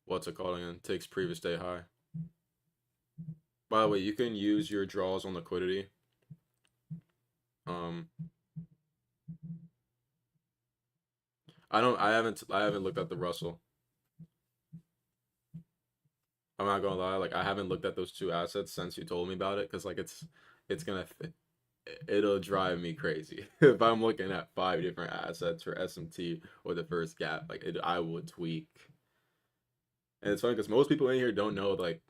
what's it called again? Takes previous day high. By the way, you can use your draws on liquidity. Um, I haven't looked at the Russell. I'm not gonna lie, like I haven't looked at those two assets since you told me about it, because like it's gonna it'll drive me crazy if I'm looking at 5 different assets for SMT or the first gap. I would tweak. And it's funny because most people in here don't know like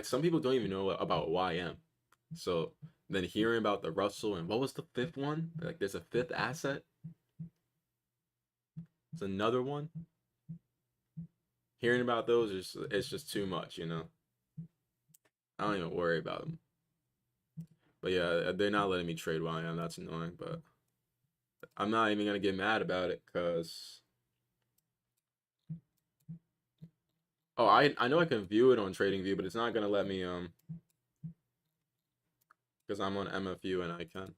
some people don't even know about YM. So then hearing about the Russell and what was the fifth one? Like there's a fifth asset. It's another one. Hearing about those is it's just too much, you know. I don't even worry about them. But yeah, they're not letting me trade YM. That's annoying, but I'm not even gonna get mad about it because Oh, I know I can view it on TradingView, but it's not gonna let me because I'm on MFU and I can.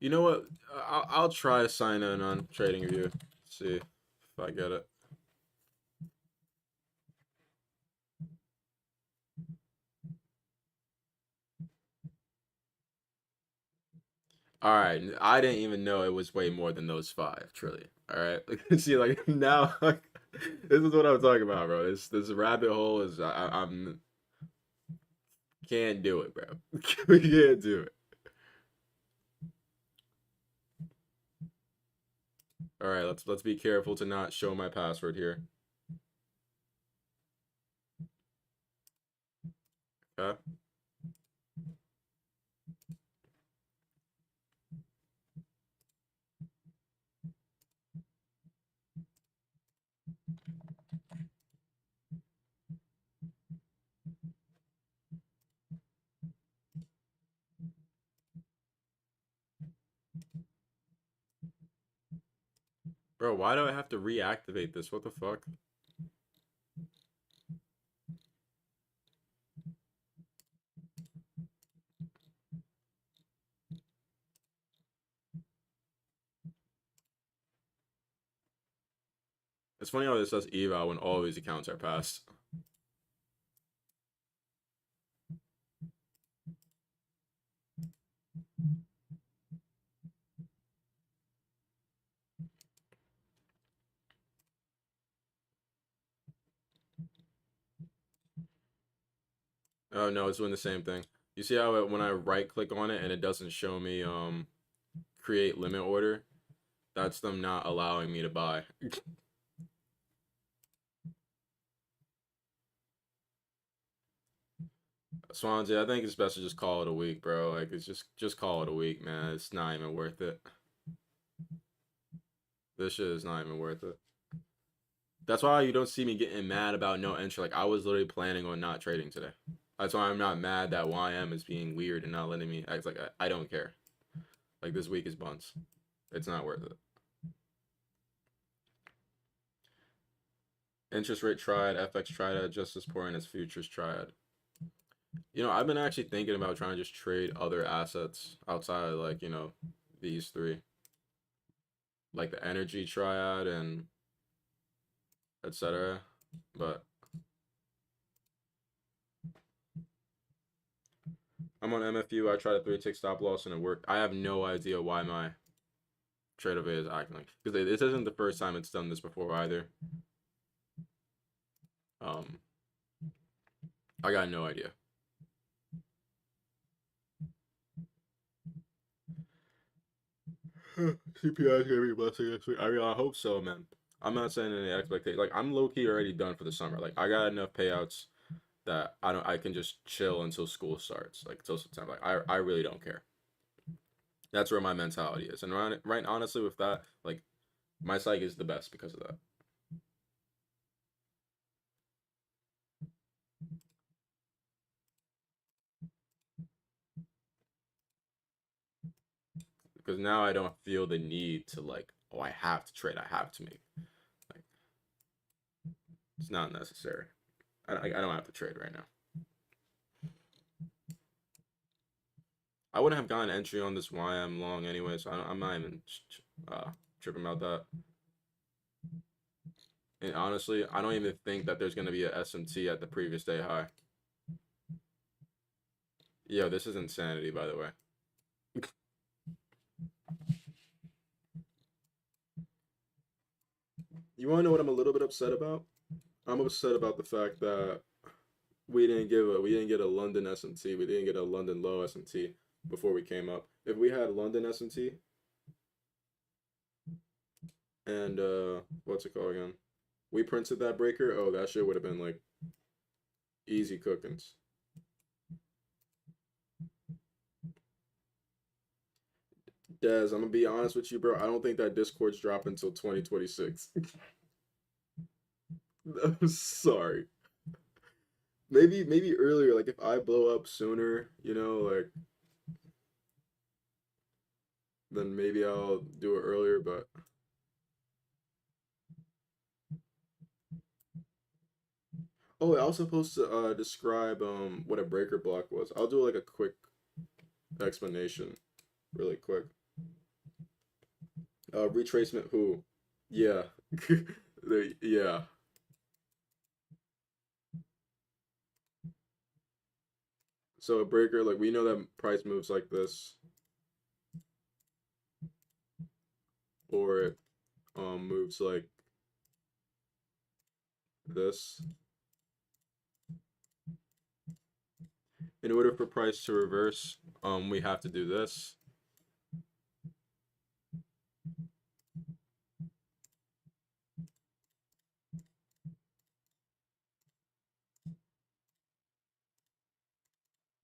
You know what? I'll try to sign in on TradingView. See if I get it. All right, I didn't even know it was way more than those 5 trillion. All right, see, like now, like, this is what I'm talking about, bro. This rabbit hole is I'm can't do it, bro. We can't do it. All right, let's be careful to not show my password here. Okay. Bro, why do I have to reactivate this? What the fuck? It's funny how this says eval when all these accounts are passed. Oh no, it's doing the same thing. You see how when I right click on it and it doesn't show me create limit order? That's them not allowing me to buy. Swansea, I think it's best to just call it a week, bro. Like it's just call it a week, man. It's not even worth it. This shit is not even worth it. That's why you don't see me getting mad about no entry. Like I was literally planning on not trading today. That's why I'm not mad that YM is being weird and not letting me. It's like I don't care. Like this week is buns. It's not worth it. Interest rate triad, FX triad, just as important as futures triad. You know, I've been actually thinking about trying to just trade other assets outside of like, these three. Like the energy triad and etc. But I'm on MFU. I tried a 3-tick stop loss and it worked. I have no idea why my trade of it is acting like because this isn't the first time it's done this before either. Um, I got no idea. CPI is gonna be a blessing next week. I mean, I hope so, man. I'm not saying any expectation. Like I'm low key already done for the summer. Like I got enough payouts that I can just chill until school starts, like until September. Like I really don't care. That's where my mentality is, and right honestly with that, like my psyche is the best because of that. Because now I don't feel the need to like, oh, I have to trade, I have to make. Like it's not necessary. I don't have to trade right now. I wouldn't have gotten entry on this YM long anyway, so I'm not even tripping about that. And honestly, I don't even think that there's gonna be a SMT at the previous day high. Yo, this is insanity, by the way. You wanna know what I'm a little bit upset about? I'm upset about the fact that we didn't get a London SMT. We didn't get a London low SMT before we came up. If we had London SMT and what's it called again? We printed that breaker. Oh, that shit would have been like easy cookings. Des, I'm gonna be honest with you, bro. I don't think that Discord's dropping until 2026. I'm sorry. Maybe earlier. Like if I blow up sooner, like then maybe I'll do it earlier. But Oh, I was supposed to describe what a breaker block was. I'll do like a quick explanation, really quick. Retracement who? Yeah. Yeah. So a breaker, like we know that price moves like this, or it moves like this. In order for price to reverse, we have to do this.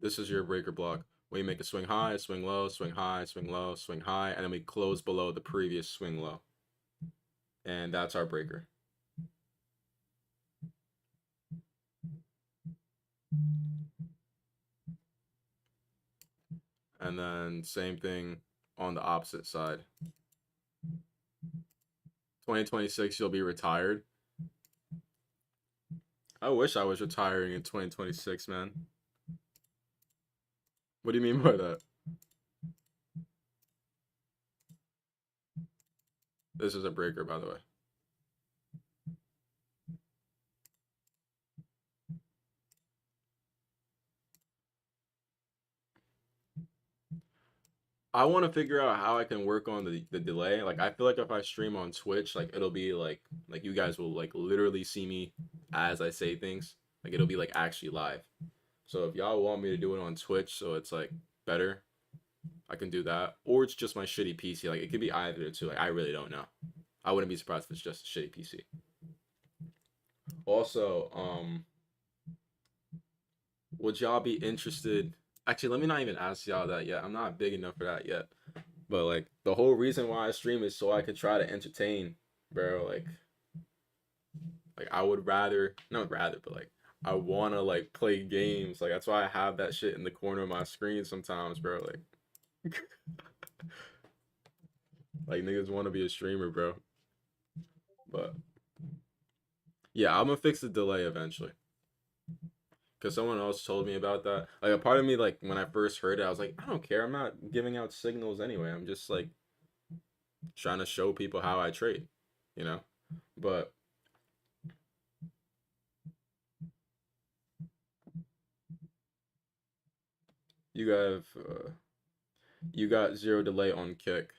This is your breaker block. We make a swing high, swing low, swing high, swing low, swing high, and then we close below the previous swing low. And that's our breaker. And then same thing on the opposite side. 2026, you'll be retired. I wish I was retiring in 2026, man. What do you mean by that? This is a breaker, by the way. I want to figure out how I can work on the delay. Like I feel like if I stream on Twitch, like it'll be like you guys will like literally see me as I say things. Like it'll be like actually live. So if y'all want me to do it on Twitch so it's like better, I can do that. Or it's just my shitty PC. Like it could be either the two. Like I really don't know. I wouldn't be surprised if it's just a shitty PC. Also, would y'all be interested? Actually, let me not even ask y'all that yet. I'm not big enough for that yet. But like the whole reason why I stream is so I could try to entertain, bro. Like I would rather, not rather, but like I wanna like play games. Like that's why I have that shit in the corner of my screen sometimes, bro. Like niggas want to be a streamer, bro. But yeah, I'm gonna fix the delay eventually. Cause someone else told me about that. Like a part of me, like when I first heard it, I was like, I don't care. I'm not giving out signals anyway. I'm just like trying to show people how I trade, you know. But you have you got zero delay on kick,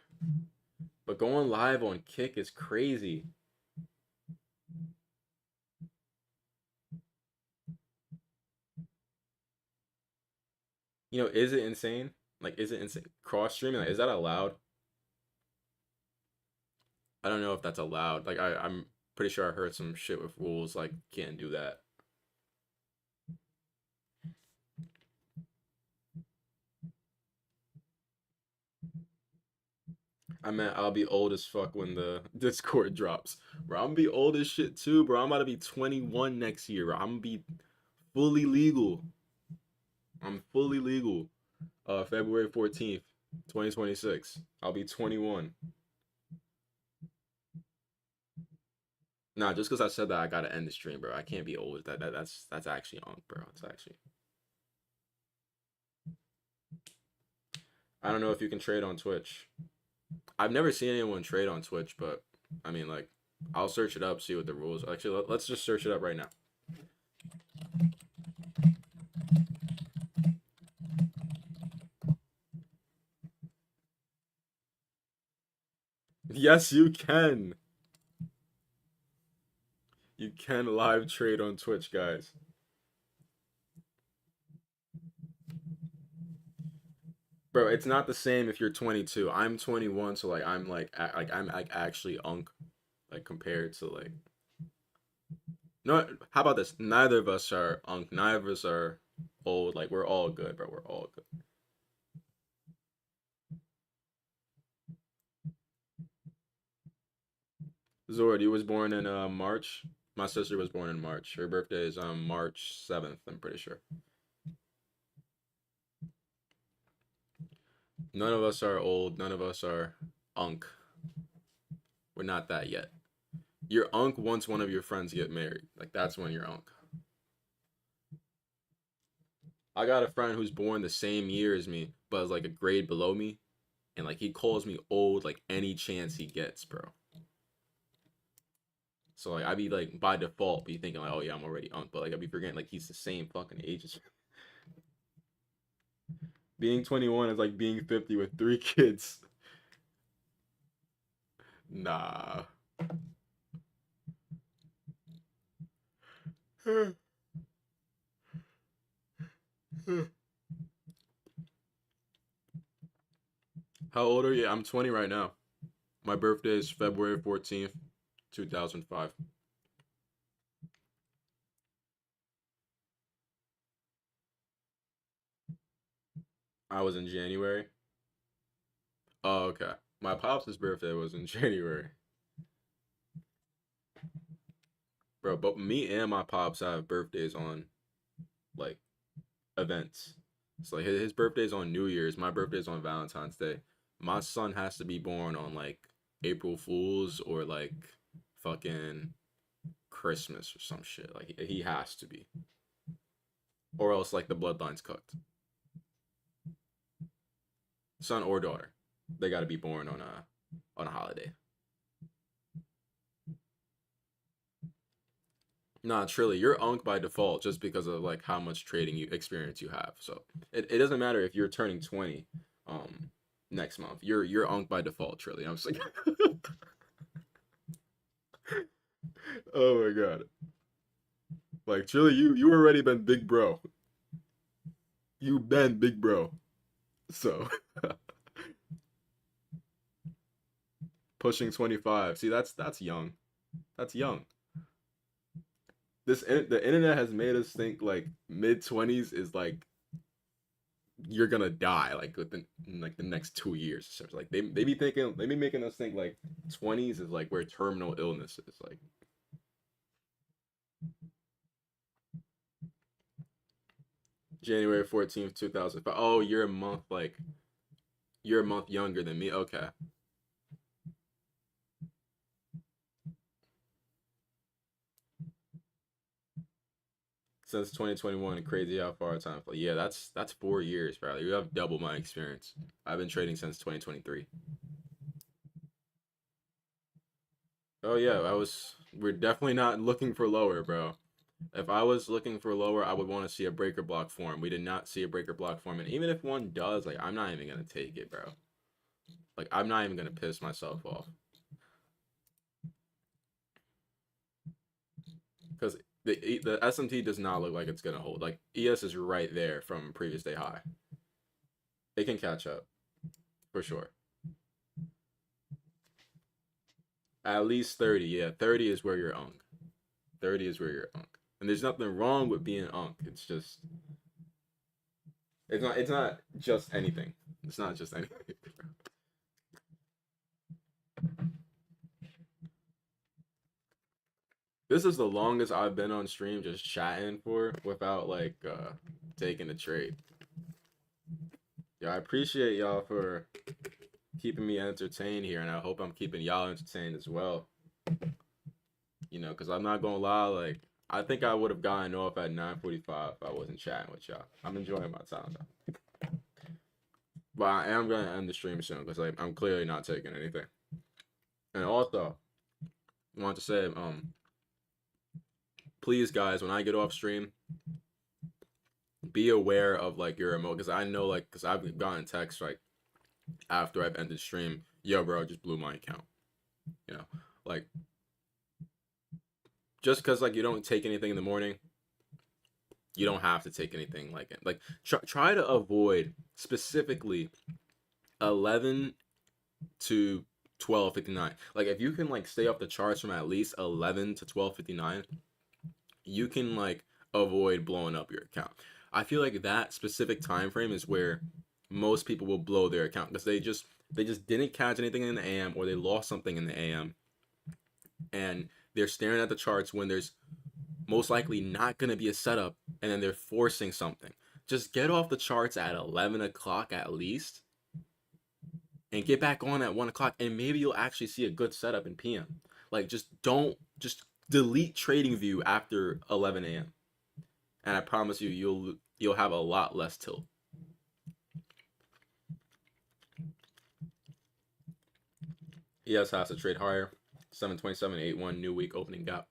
but going live on kick is crazy. You know, is it insane? Like, is it insane? Cross streaming, like, is that allowed? I don't know if that's allowed. Like, I'm pretty sure I heard some shit with rules like can't do that. I meant I'll be old as fuck when the Discord drops. Bro, I'm gonna be old as shit too, bro. I'm about to be 21 next year, bro. I'm gonna be fully legal. I'm fully legal. February 14th, 2026. I'll be 21. Nah, just because I said that, I gotta end the stream, bro. I can't be old. That's actually on, bro. It's actually. I don't know if you can trade on Twitch. I've never seen anyone trade on Twitch, but I mean, like, I'll search it up, see what the rules. Actually, let's just search it up right now. Yes, you can. You can live trade on Twitch, guys. Bro, it's not the same if you're 22. I'm 21, so like I'm like actually unk, like compared to like. No, how about this? Neither of us are unk. Neither of us are old. Like we're all good, bro. We're all good. Zord, you was born in March. My sister was born in March. Her birthday is March 7th, I'm pretty sure. None of us are old. None of us are unk. We're not that yet. You're unk once one of your friends get married. Like that's when you're unk. I got a friend who's born the same year as me, but is like a grade below me, and like he calls me old like any chance he gets, bro. So like I be like by default be thinking like, oh yeah, I'm already on, but like I be forgetting like he's the same fucking age as me. Being 21 is like being 50 with 3 kids. Nah. How old are you? I'm 20 right now. My birthday is February 14th, 2005. I was in January. Oh, okay. My pops' birthday was in January. Bro, but me and my pops have birthdays on like events. It's like his birthday's on New Year's, my birthday's on Valentine's Day. My son has to be born on like April Fools or like fucking Christmas or some shit. Like he has to be. Or else like the bloodline's cooked. Son or daughter. They gotta be born on a holiday. Nah, truly, you're unk by default just because of like how much trading you experience you have. So it doesn't matter if you're turning 20 um next month. You're unk by default, truly. I'm just like oh my god. Like truly you already been big bro. You been big bro. So pushing 25. See, that's young. That's young. The internet has made us think like mid 20s is like you're gonna die like within like the next 2 years. So it's like they be thinking they be making us think like 20s is like where terminal illness is like January 14th, 2005. Oh, you're a month younger than me. Okay. Since 2021, crazy how far time flies. Yeah, that's 4 years, bro. You have double my experience. I've been trading since 2023. Oh yeah, I was. We're definitely not looking for lower, bro. If I was looking for lower, I would want to see a breaker block form. We did not see a breaker block form, and even if one does, like I'm not even gonna take it, bro. Like I'm not even gonna piss myself off because the SMT does not look like it's gonna hold. Like ES is right there from previous day high. It can catch up for sure. At least 30, yeah. 30 is where you're unk. 30 is where you're unk. And there's nothing wrong with being unk. It's just it's not just anything. It's not just anything. This is the longest I've been on stream just chatting for without like taking a trade. Yeah, I appreciate y'all for keeping me entertained here, and I hope I'm keeping y'all entertained as well. You know, because I'm not gonna lie, like I think I would have gotten off at 9:45 if I wasn't chatting with y'all. I'm enjoying my time though. But I am gonna end the stream soon because like I'm clearly not taking anything. And also, I want to say, please guys, when I get off stream, be aware of like your emotion because I know like because I've gotten texts like after I've ended stream, yo bro, I just blew my account. You know, like just because like you don't take anything in the morning, you don't have to take anything like it. Like try to avoid specifically 11 to 12:59. Like if you can like stay off the charts from at least 11 to 12:59, you can like avoid blowing up your account. I feel like that specific time frame is where most people will blow their account because they just didn't catch anything in the AM or they lost something in the AM and they're staring at the charts when there's most likely not going to be a setup and then they're forcing something. Just get off the charts at 11 o'clock at least and get back on at 1 o'clock and maybe you'll actually see a good setup in PM. Like just delete trading view after 11 a.m. and I promise you, you'll have a lot less tilt. ES has to trade higher. 727.81 new week opening gap.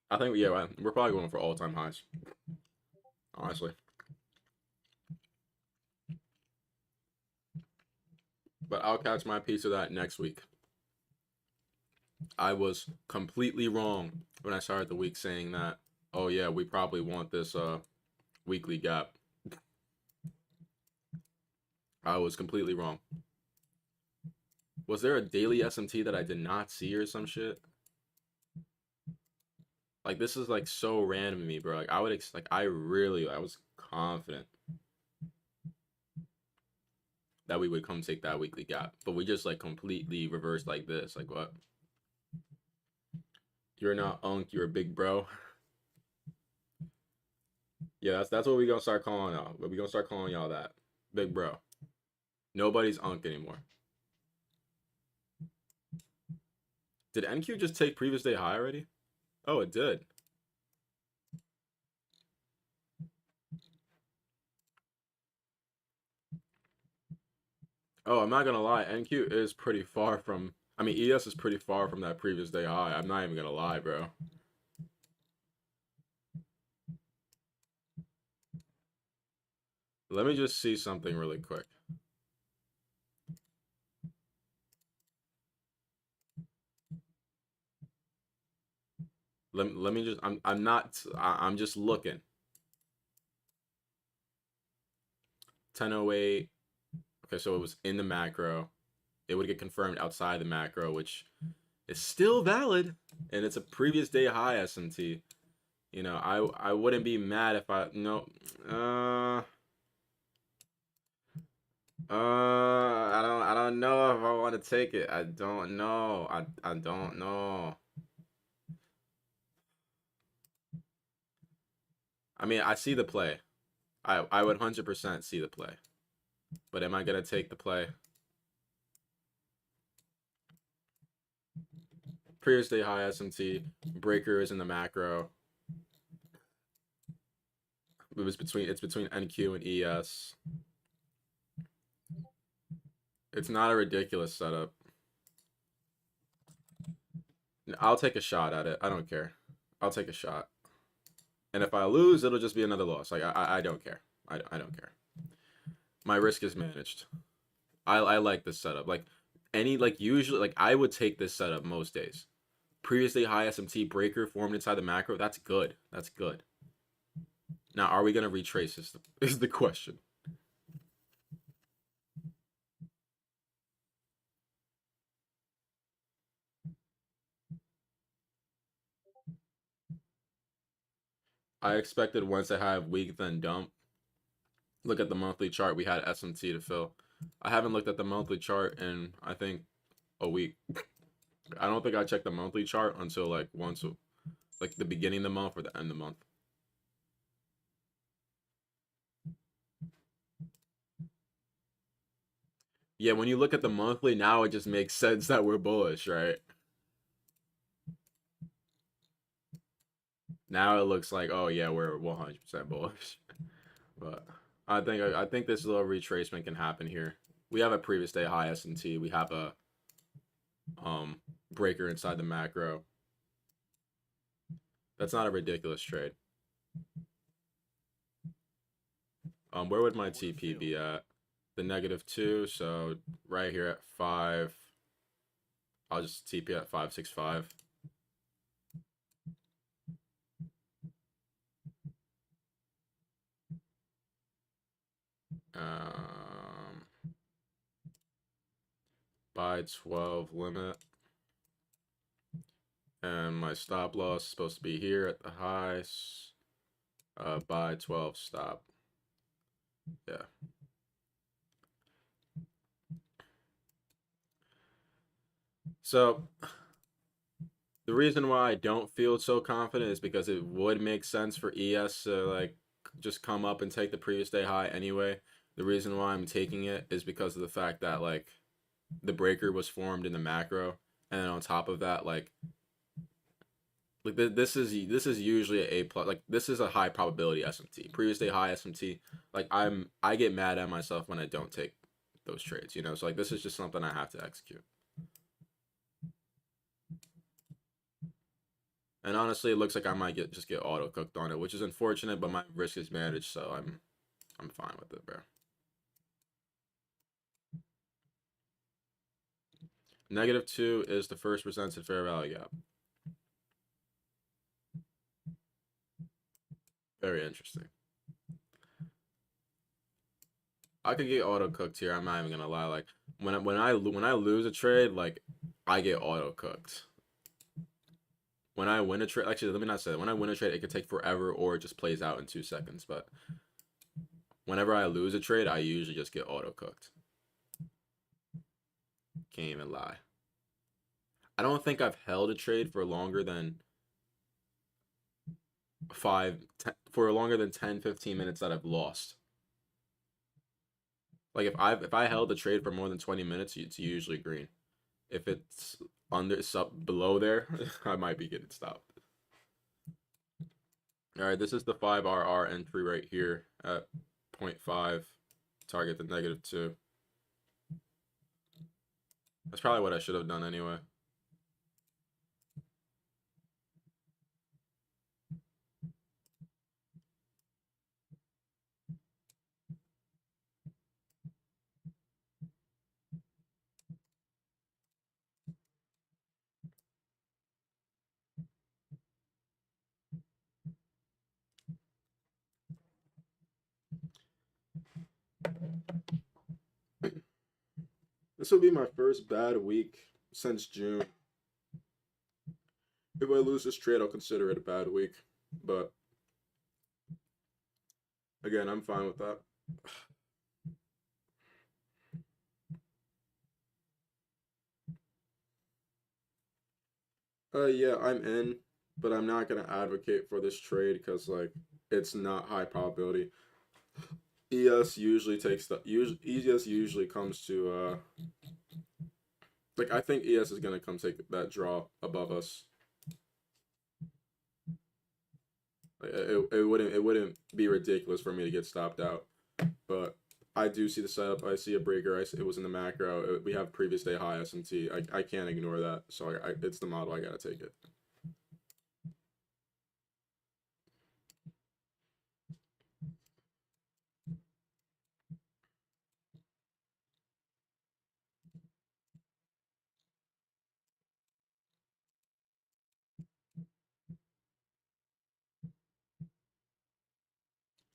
I think, yeah, we're probably going for all-time highs, honestly. But I'll catch my piece of that next week. I was completely wrong when I started the week saying that, oh yeah, we probably want this weekly gap. I was completely wrong. Was there a daily SMT that I did not see or some shit? Like, this is like so random to me, bro. Like, I was confident that we would come take that weekly gap, but we just like completely reversed like this. Like, what? You're not unk, you're a big bro. Yeah, that's what we gonna start calling y'all. We gonna start calling y'all that, big bro. Nobody's unk anymore. Did NQ just take previous day high already? Oh, it did. Oh, I'm not gonna lie. NQ is pretty far from. I mean, ES is pretty far from that previous day high. I'm not even gonna lie, bro. Let me just see something really quick. Let me just. I'm just looking. 10:08. Okay, so it was in the macro. It would get confirmed outside the macro, which is still valid, and it's a previous day high SMT. You know, I wouldn't be mad if I don't know if I want to take it. I don't know. I don't know. I mean, I see the play. I would 100% see the play. But am I gonna take the play? Previous day high SMT. Breaker is in the macro. It's between NQ and ES. It's not a ridiculous setup. I'll take a shot at it. I don't care. I'll take a shot. And if I lose, it'll just be another loss. Like, I don't care. I don't care. My risk is managed. I like this setup. Like, usually, like, I would take this setup most days. Previously high SMT breaker formed inside the macro. That's good. That's good. Now, are we going to retrace this? Is the question. I expected once I have weak, then dump. Look at the monthly chart. We had SMT to fill. I haven't looked at the monthly chart in, I think, a week. I don't think I checked the monthly chart until like once, like the beginning of the month or the end of the month. Yeah, when you look at the monthly now, it just makes sense that we're bullish, right? Now it looks like, oh yeah, we're 100% bullish. But I think this little retracement can happen here. We have a previous day high S&T. We have a breaker inside the macro. That's not a ridiculous trade. Where would my TP be at? The -2, so right here at 5. I'll just TP at 565. Buy 12 limit. And my stop loss is supposed to be here at the highs. Buy 12 stop. Yeah. So the reason why I don't feel so confident is because it would make sense for ES to like just come up and take the previous day high anyway. The reason why I'm taking it is because of the fact that like the breaker was formed in the macro, and then on top of that, like Like this is usually a A plus. Like this is a high probability SMT. Previous day high SMT. Like I get mad at myself when I don't take those trades. You know, so like this is just something I have to execute. And honestly, it looks like I might just get auto cooked on it, which is unfortunate, but my risk is managed, so I'm fine with it, bro. -2 is the first presented fair value gap. Very interesting. I could get auto cooked here. I'm not even gonna lie. Like when I lose a trade, like I get auto cooked. When I win a trade, actually, let me not say that. When I win a trade, it could take forever or it just plays out in 2 seconds. But whenever I lose a trade, I usually just get auto cooked. Can't even lie. I don't think I've held a trade for longer than 10, 15 minutes that I've lost. Like if I held a trade for more than 20 minutes, it's usually green. If it's below there, I might be getting stopped. All right, this is the 5RR entry right here at 0.5. Target the -2. That's probably what I should have done anyway. This will be my first bad week since June. If I lose this trade, I'll consider it a bad week. But again, I'm fine with that. Yeah, I'm in, but I'm not gonna advocate for this trade because like it's not high probability. ES usually takes the ES usually comes to like I think ES is gonna come take that draw above us. Like, it wouldn't be ridiculous for me to get stopped out, but I do see the setup. I see a breaker. It was in the macro. We have previous day high SMT. I can't ignore that. So it's the model. I gotta take it.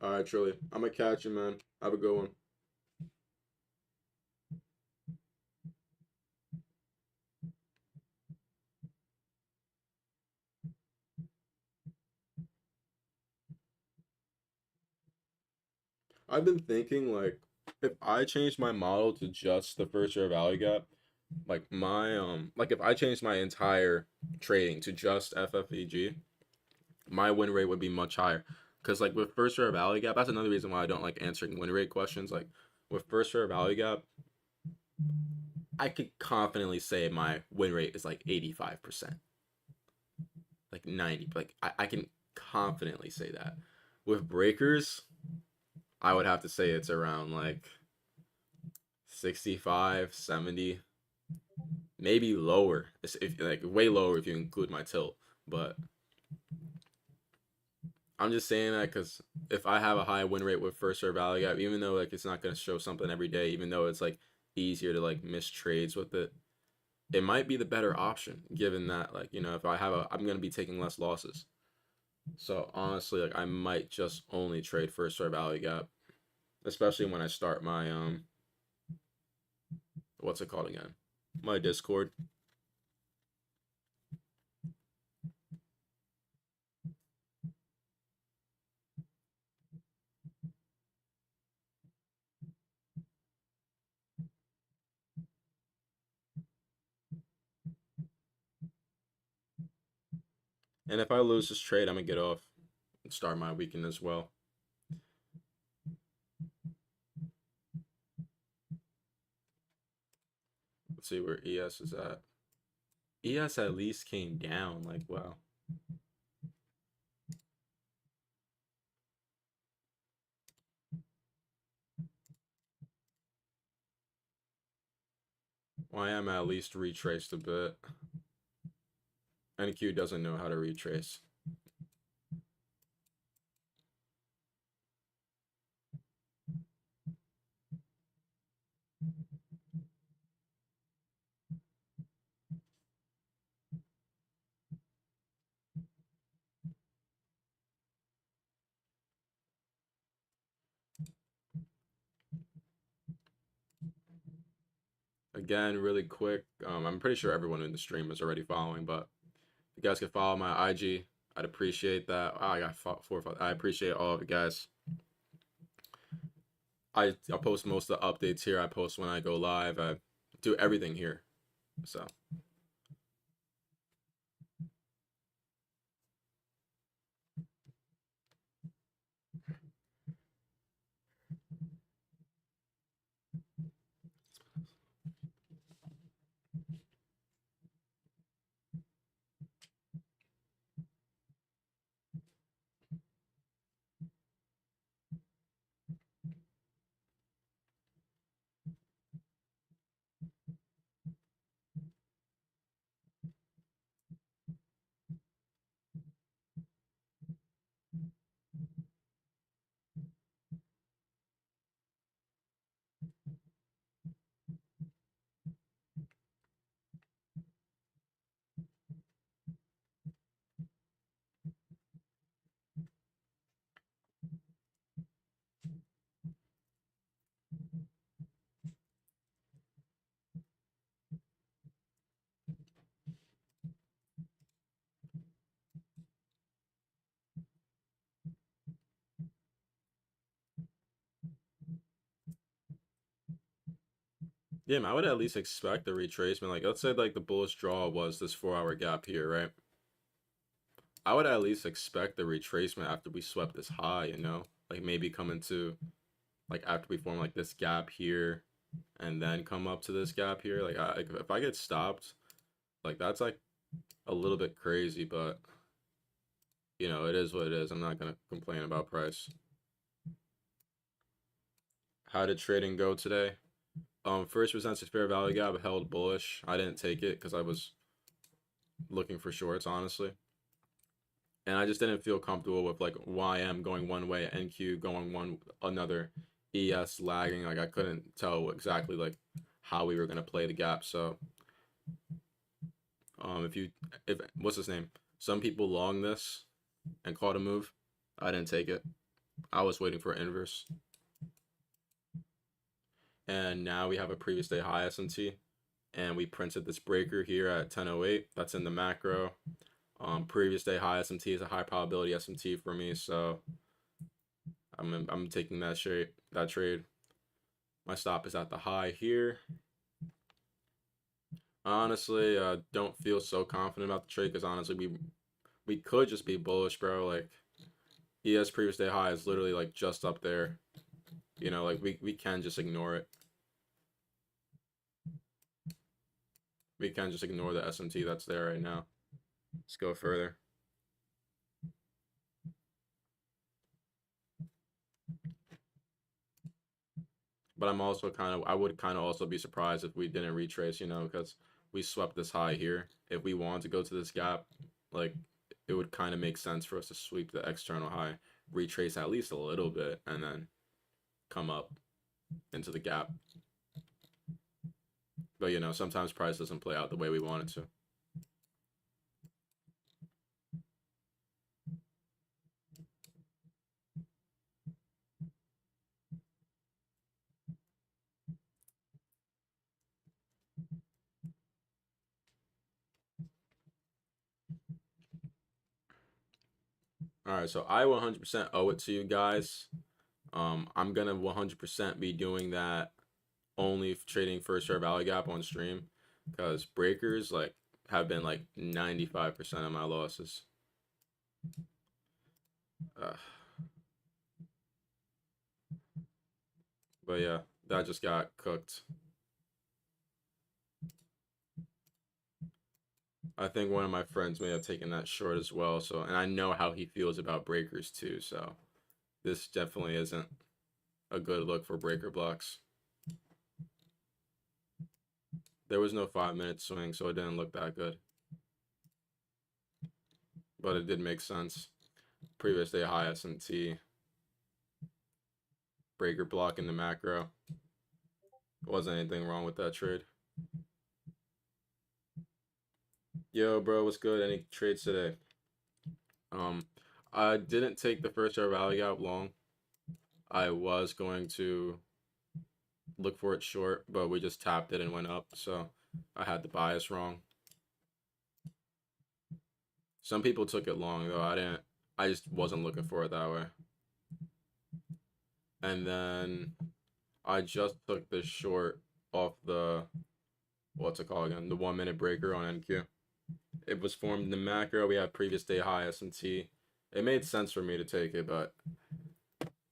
All right, Trilly. I'm gonna catch you, man. Have a good one. I've been thinking like if I change my model to just the first year value gap, like if I change my entire trading to just FFEG, my win rate would be much higher. Cause like with first year value gap, that's another reason why I don't like answering win rate questions. Like with first year value gap, I could confidently say my win rate is like 85%, like 90. Like I can confidently say that. With breakers, I would have to say it's around like 65, 70, maybe lower. If like way lower if you include my tilt. But I'm just saying that because if I have a high win rate with first or value gap, even though like it's not gonna show something every day, even though it's like easier to like miss trades with it, it might be the better option given that like if I'm gonna be taking less losses. So honestly, like I might just only trade first or value gap, especially when I start my what's it called again? My Discord. And if I lose this trade, I'm gonna get off and start my weekend as well. Let's see where ES is at. ES at least came down. Like, wow. YM at least retraced a bit. NQ doesn't know how to retrace. Again, really quick, I'm pretty sure everyone in the stream is already following, but if you guys could follow my IG, I'd appreciate that. Oh, I got 4 or 5. I appreciate all of you guys. I post most of the updates here. I post when I go live. I do everything here. So yeah, man, I would at least expect the retracement. Like, let's say like the bullish draw was this 4-hour gap here, right? I would at least expect the retracement after we swept this high, you know, like maybe come into like after we form like this gap here, and then come up to this gap here. Like, if I get stopped, like that's like a little bit crazy, but you know, it is what it is. I'm not gonna complain about price. How did trading go today? First presents a fair value gap, held bullish. I didn't take it because I was looking for shorts, honestly. And I just didn't feel comfortable with like YM going one way, NQ going one another, ES lagging. Like I couldn't tell exactly like how we were gonna play the gap. So if what's his name? Some people long this and caught a move. I didn't take it. I was waiting for an inverse. And now we have a previous day high SMT, and we printed this breaker here at 10:08. That's in the macro. Previous day high SMT is a high probability SMT for me, so I'm taking that trade. My stop is at the high here. Honestly, don't feel so confident about the trade because honestly, we could just be bullish, bro. Like ES previous day high is literally like just up there. You know, like we can just ignore it. We can just ignore the SMT that's there right now. Let's go further. But I'm also I would kind of also be surprised if we didn't retrace, you know, because we swept this high here. If we want to go to this gap, like it would kind of make sense for us to sweep the external high, retrace at least a little bit, and then come up into the gap. But you know, sometimes price doesn't play out the way we want it to. All right, so I 100% owe it to you guys. I'm gonna 100% be doing that only trading first fair value gap on stream because breakers like have been like 95% of my losses. But yeah, that just got cooked. I think one of my friends may have taken that short as well. So, and I know how he feels about breakers too. So, this definitely isn't a good look for breaker blocks. There was no 5-minute swing, so it didn't look that good. But it did make sense. Previous day high S&T. Breaker block in the macro. Wasn't anything wrong with that trade. Yo, bro, what's good? Any trades today? I didn't take the first hour rally out long. I was going to look for it short, but we just tapped it and went up, so I had the bias wrong. Some people took it long though. I didn't. I just wasn't looking for it that way. And then I just took the short off the, what's it called again? The 1-minute breaker on NQ. It was formed in the macro. We had previous day high S&T. It made sense for me to take it, but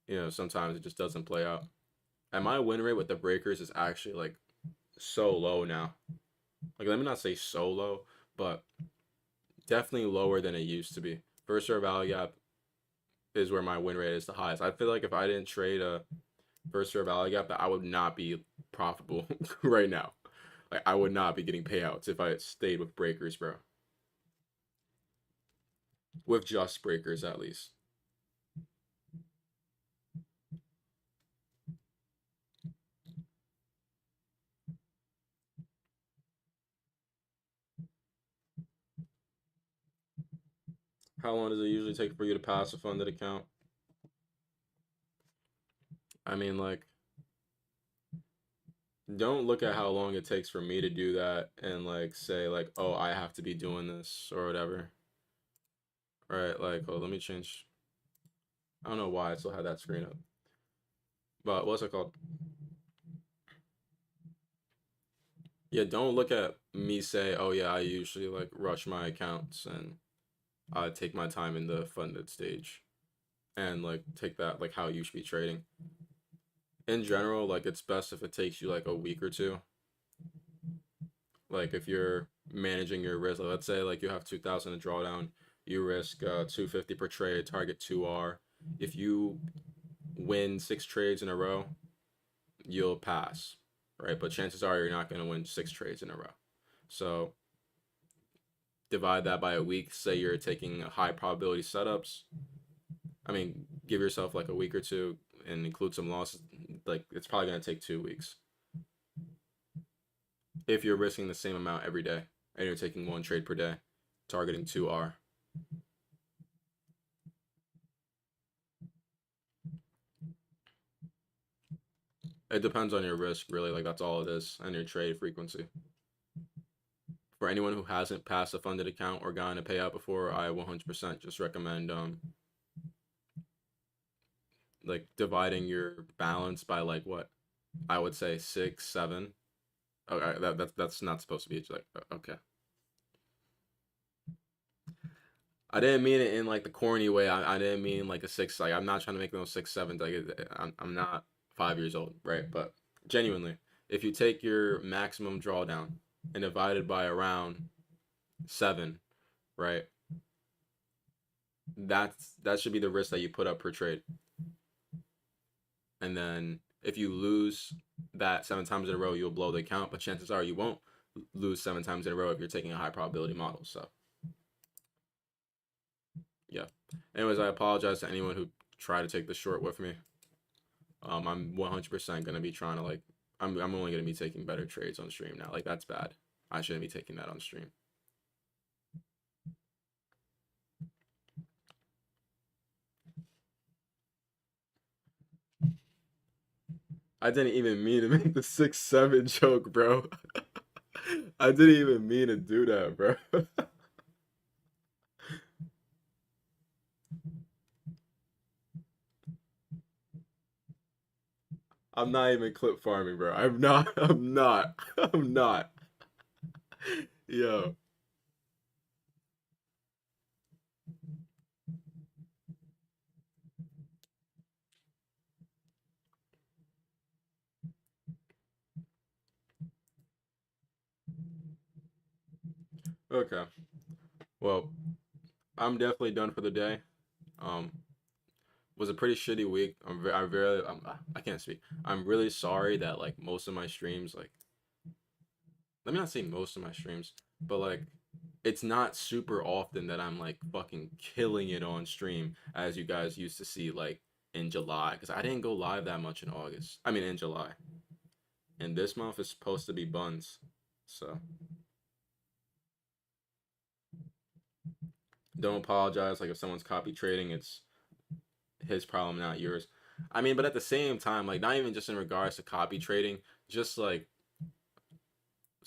you know, sometimes it just doesn't play out. And my win rate with the breakers is actually like so low now. Like, let me not say so low, but definitely lower than it used to be. First order value gap is where my win rate is the highest. I feel like if I didn't trade a first order value gap, that I would not be profitable right now. Like, I would not be getting payouts if I stayed with breakers, bro. With just breakers, at least. How long does it usually take for you to pass a funded account? I mean, like, don't look at how long it takes for me to do that and like say like, oh, I have to be doing this or whatever. All right, like, oh, let me change. I don't know why I still had that screen up. But what's it called? Yeah, don't look at me say, oh yeah, I usually like rush my accounts and I take my time in the funded stage and like take that like how you should be trading. In general, like it's best if it takes you like a week or two. Like if you're managing your risk, like, let's say like you have 2,000 to drawdown, you risk 250 per trade, target 2R. If you win 6 trades in a row, you'll pass, right? But chances are you're not going to win 6 trades in a row. So divide that by a week. Say you're taking high probability setups. I mean, give yourself like a week or two and include some losses. Like it's probably going to take 2 weeks if you're risking the same amount every day and you're taking 1 trade per day, targeting 2R. It depends on your risk, really. Like that's all it is, and your trade frequency. For anyone who hasn't passed a funded account or gotten a payout before, I 100% just recommend like dividing your balance by like what I would say 6, 7. Okay, that's not supposed to be like okay. I didn't mean it in like the corny way. I didn't mean like a 6. Like I'm not trying to make those 6, 7s. Like I'm not 5 years old, right? But genuinely, if you take your maximum drawdown and divide it by around 7, right? That should be the risk that you put up per trade. And then if you lose that 7 times in a row, you'll blow the account. But chances are you won't lose 7 times in a row if you're taking a high probability model. So yeah. Anyways, I apologize to anyone who tried to take the short with me. I'm 100% gonna be trying to like. I'm only gonna be taking better trades on stream now. Like that's bad. I shouldn't be taking that on stream. I didn't even mean to make the 6-7 joke, bro. I didn't even mean to do that, bro. I'm not even clip farming, bro. I'm not. I'm not. I'm not. Yo. Okay. Well, I'm definitely done for the day. Um, was a pretty shitty week. I can't speak. I'm really sorry that like most of my streams, like, let me not say most of my streams, but like it's not super often that I'm like fucking killing it on stream as you guys used to see like in July, because I didn't go live that much in August. I mean in July. And this month is supposed to be buns. So don't apologize. Like if someone's copy trading, it's his problem, not yours. I mean, but at the same time, like not even just in regards to copy trading, just like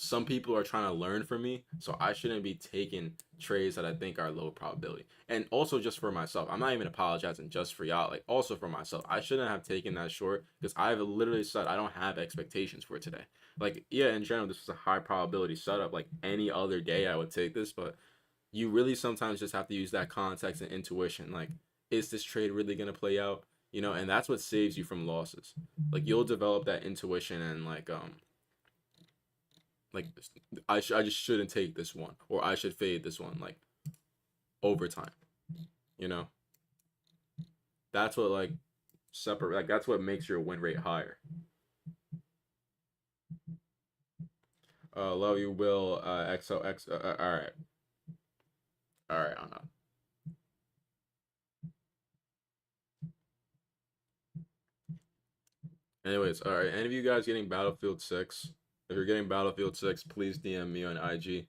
some people are trying to learn from me, so I shouldn't be taking trades that I think are low probability. And also just for myself, I'm not even apologizing just for y'all. Like also for myself, I shouldn't have taken that short because I've literally said I don't have expectations for today. Like yeah, in general, this was a high probability setup. Like any other day, I would take this, but you really sometimes just have to use that context and intuition. Like, is this trade really gonna play out? You know, and that's what saves you from losses. Like you'll develop that intuition and like I just shouldn't take this one or I should fade this one like over time. You know, that's what like separate like that's what makes your win rate higher. Love you, Will. XOX. All right. I don't know. Anyways, all right. Any of you guys getting Battlefield 6? If you're getting Battlefield 6, please DM me on IG.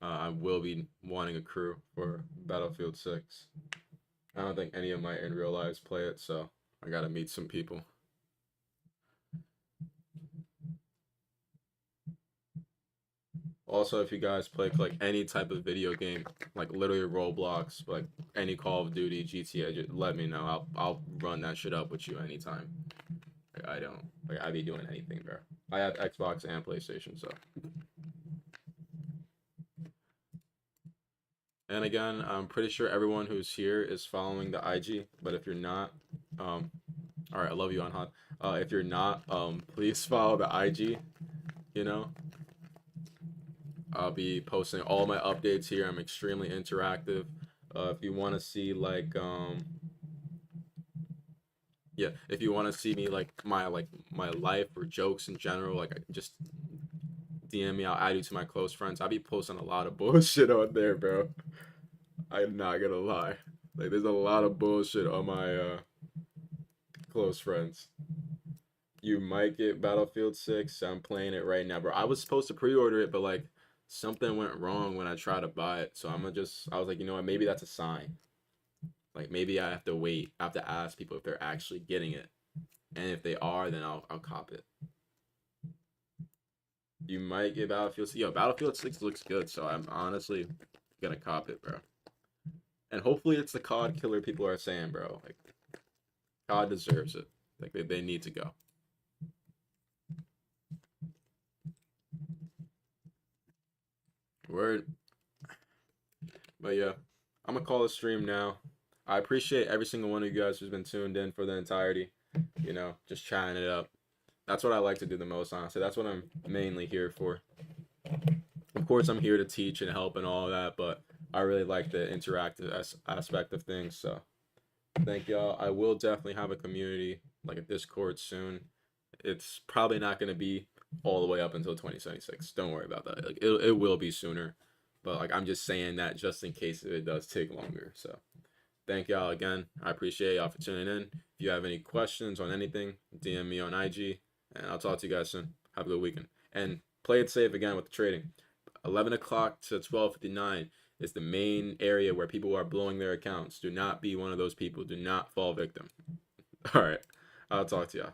I will be wanting a crew for Battlefield 6. I don't think any of my in real lives play it, so I gotta meet some people. Also, if you guys play like any type of video game, like literally Roblox, like any Call of Duty, GTA, just let me know. I'll run that shit up with you anytime. Like, I don't like I be doing anything, bro. I have Xbox and PlayStation, so. And again, I'm pretty sure everyone who's here is following the IG. But if you're not, um, all right, I love you, Anhad. If you're not, please follow the IG. You know, I'll be posting all my updates here. I'm extremely interactive. If you want to see yeah, if you want to see me like my life or jokes in general, like just DM me. I'll add you to my close friends. I'll be posting a lot of bullshit on there, bro. I'm not gonna lie. Like, there's a lot of bullshit on my close friends. You might get Battlefield 6. I'm playing it right now, bro. I was supposed to pre-order it, but like something went wrong when I tried to buy it. So I was like, you know what? Maybe that's a sign. Like maybe I have to wait. I have to ask people if they're actually getting it. And if they are, then I'll cop it. You might get Battlefield 6. Yo, Battlefield 6 looks good, so I'm honestly gonna cop it, bro. And hopefully it's the COD killer people are saying, bro. Like COD deserves it. Like they need to go. Word. But yeah, I'm gonna call a stream now. I appreciate every single one of you guys who's been tuned in for the entirety. You know, just chatting it up. That's what I like to do the most, honestly. That's what I'm mainly here for. Of course, I'm here to teach and help and all of that, but I really like the interactive aspect of things. So thank y'all. I will definitely have a community, like a Discord soon. It's probably not going to be all the way up until 2076. Don't worry about that. Like it will be sooner, but like I'm just saying that just in case it does take longer. So thank y'all again. I appreciate y'all for tuning in. If you have any questions on anything, DM me on IG, and I'll talk to you guys soon. Have a good weekend, and play it safe again with the trading. 11 o'clock to 12:59 is the main area where people are blowing their accounts. Do not be one of those people. Do not fall victim. All right, I'll talk to y'all.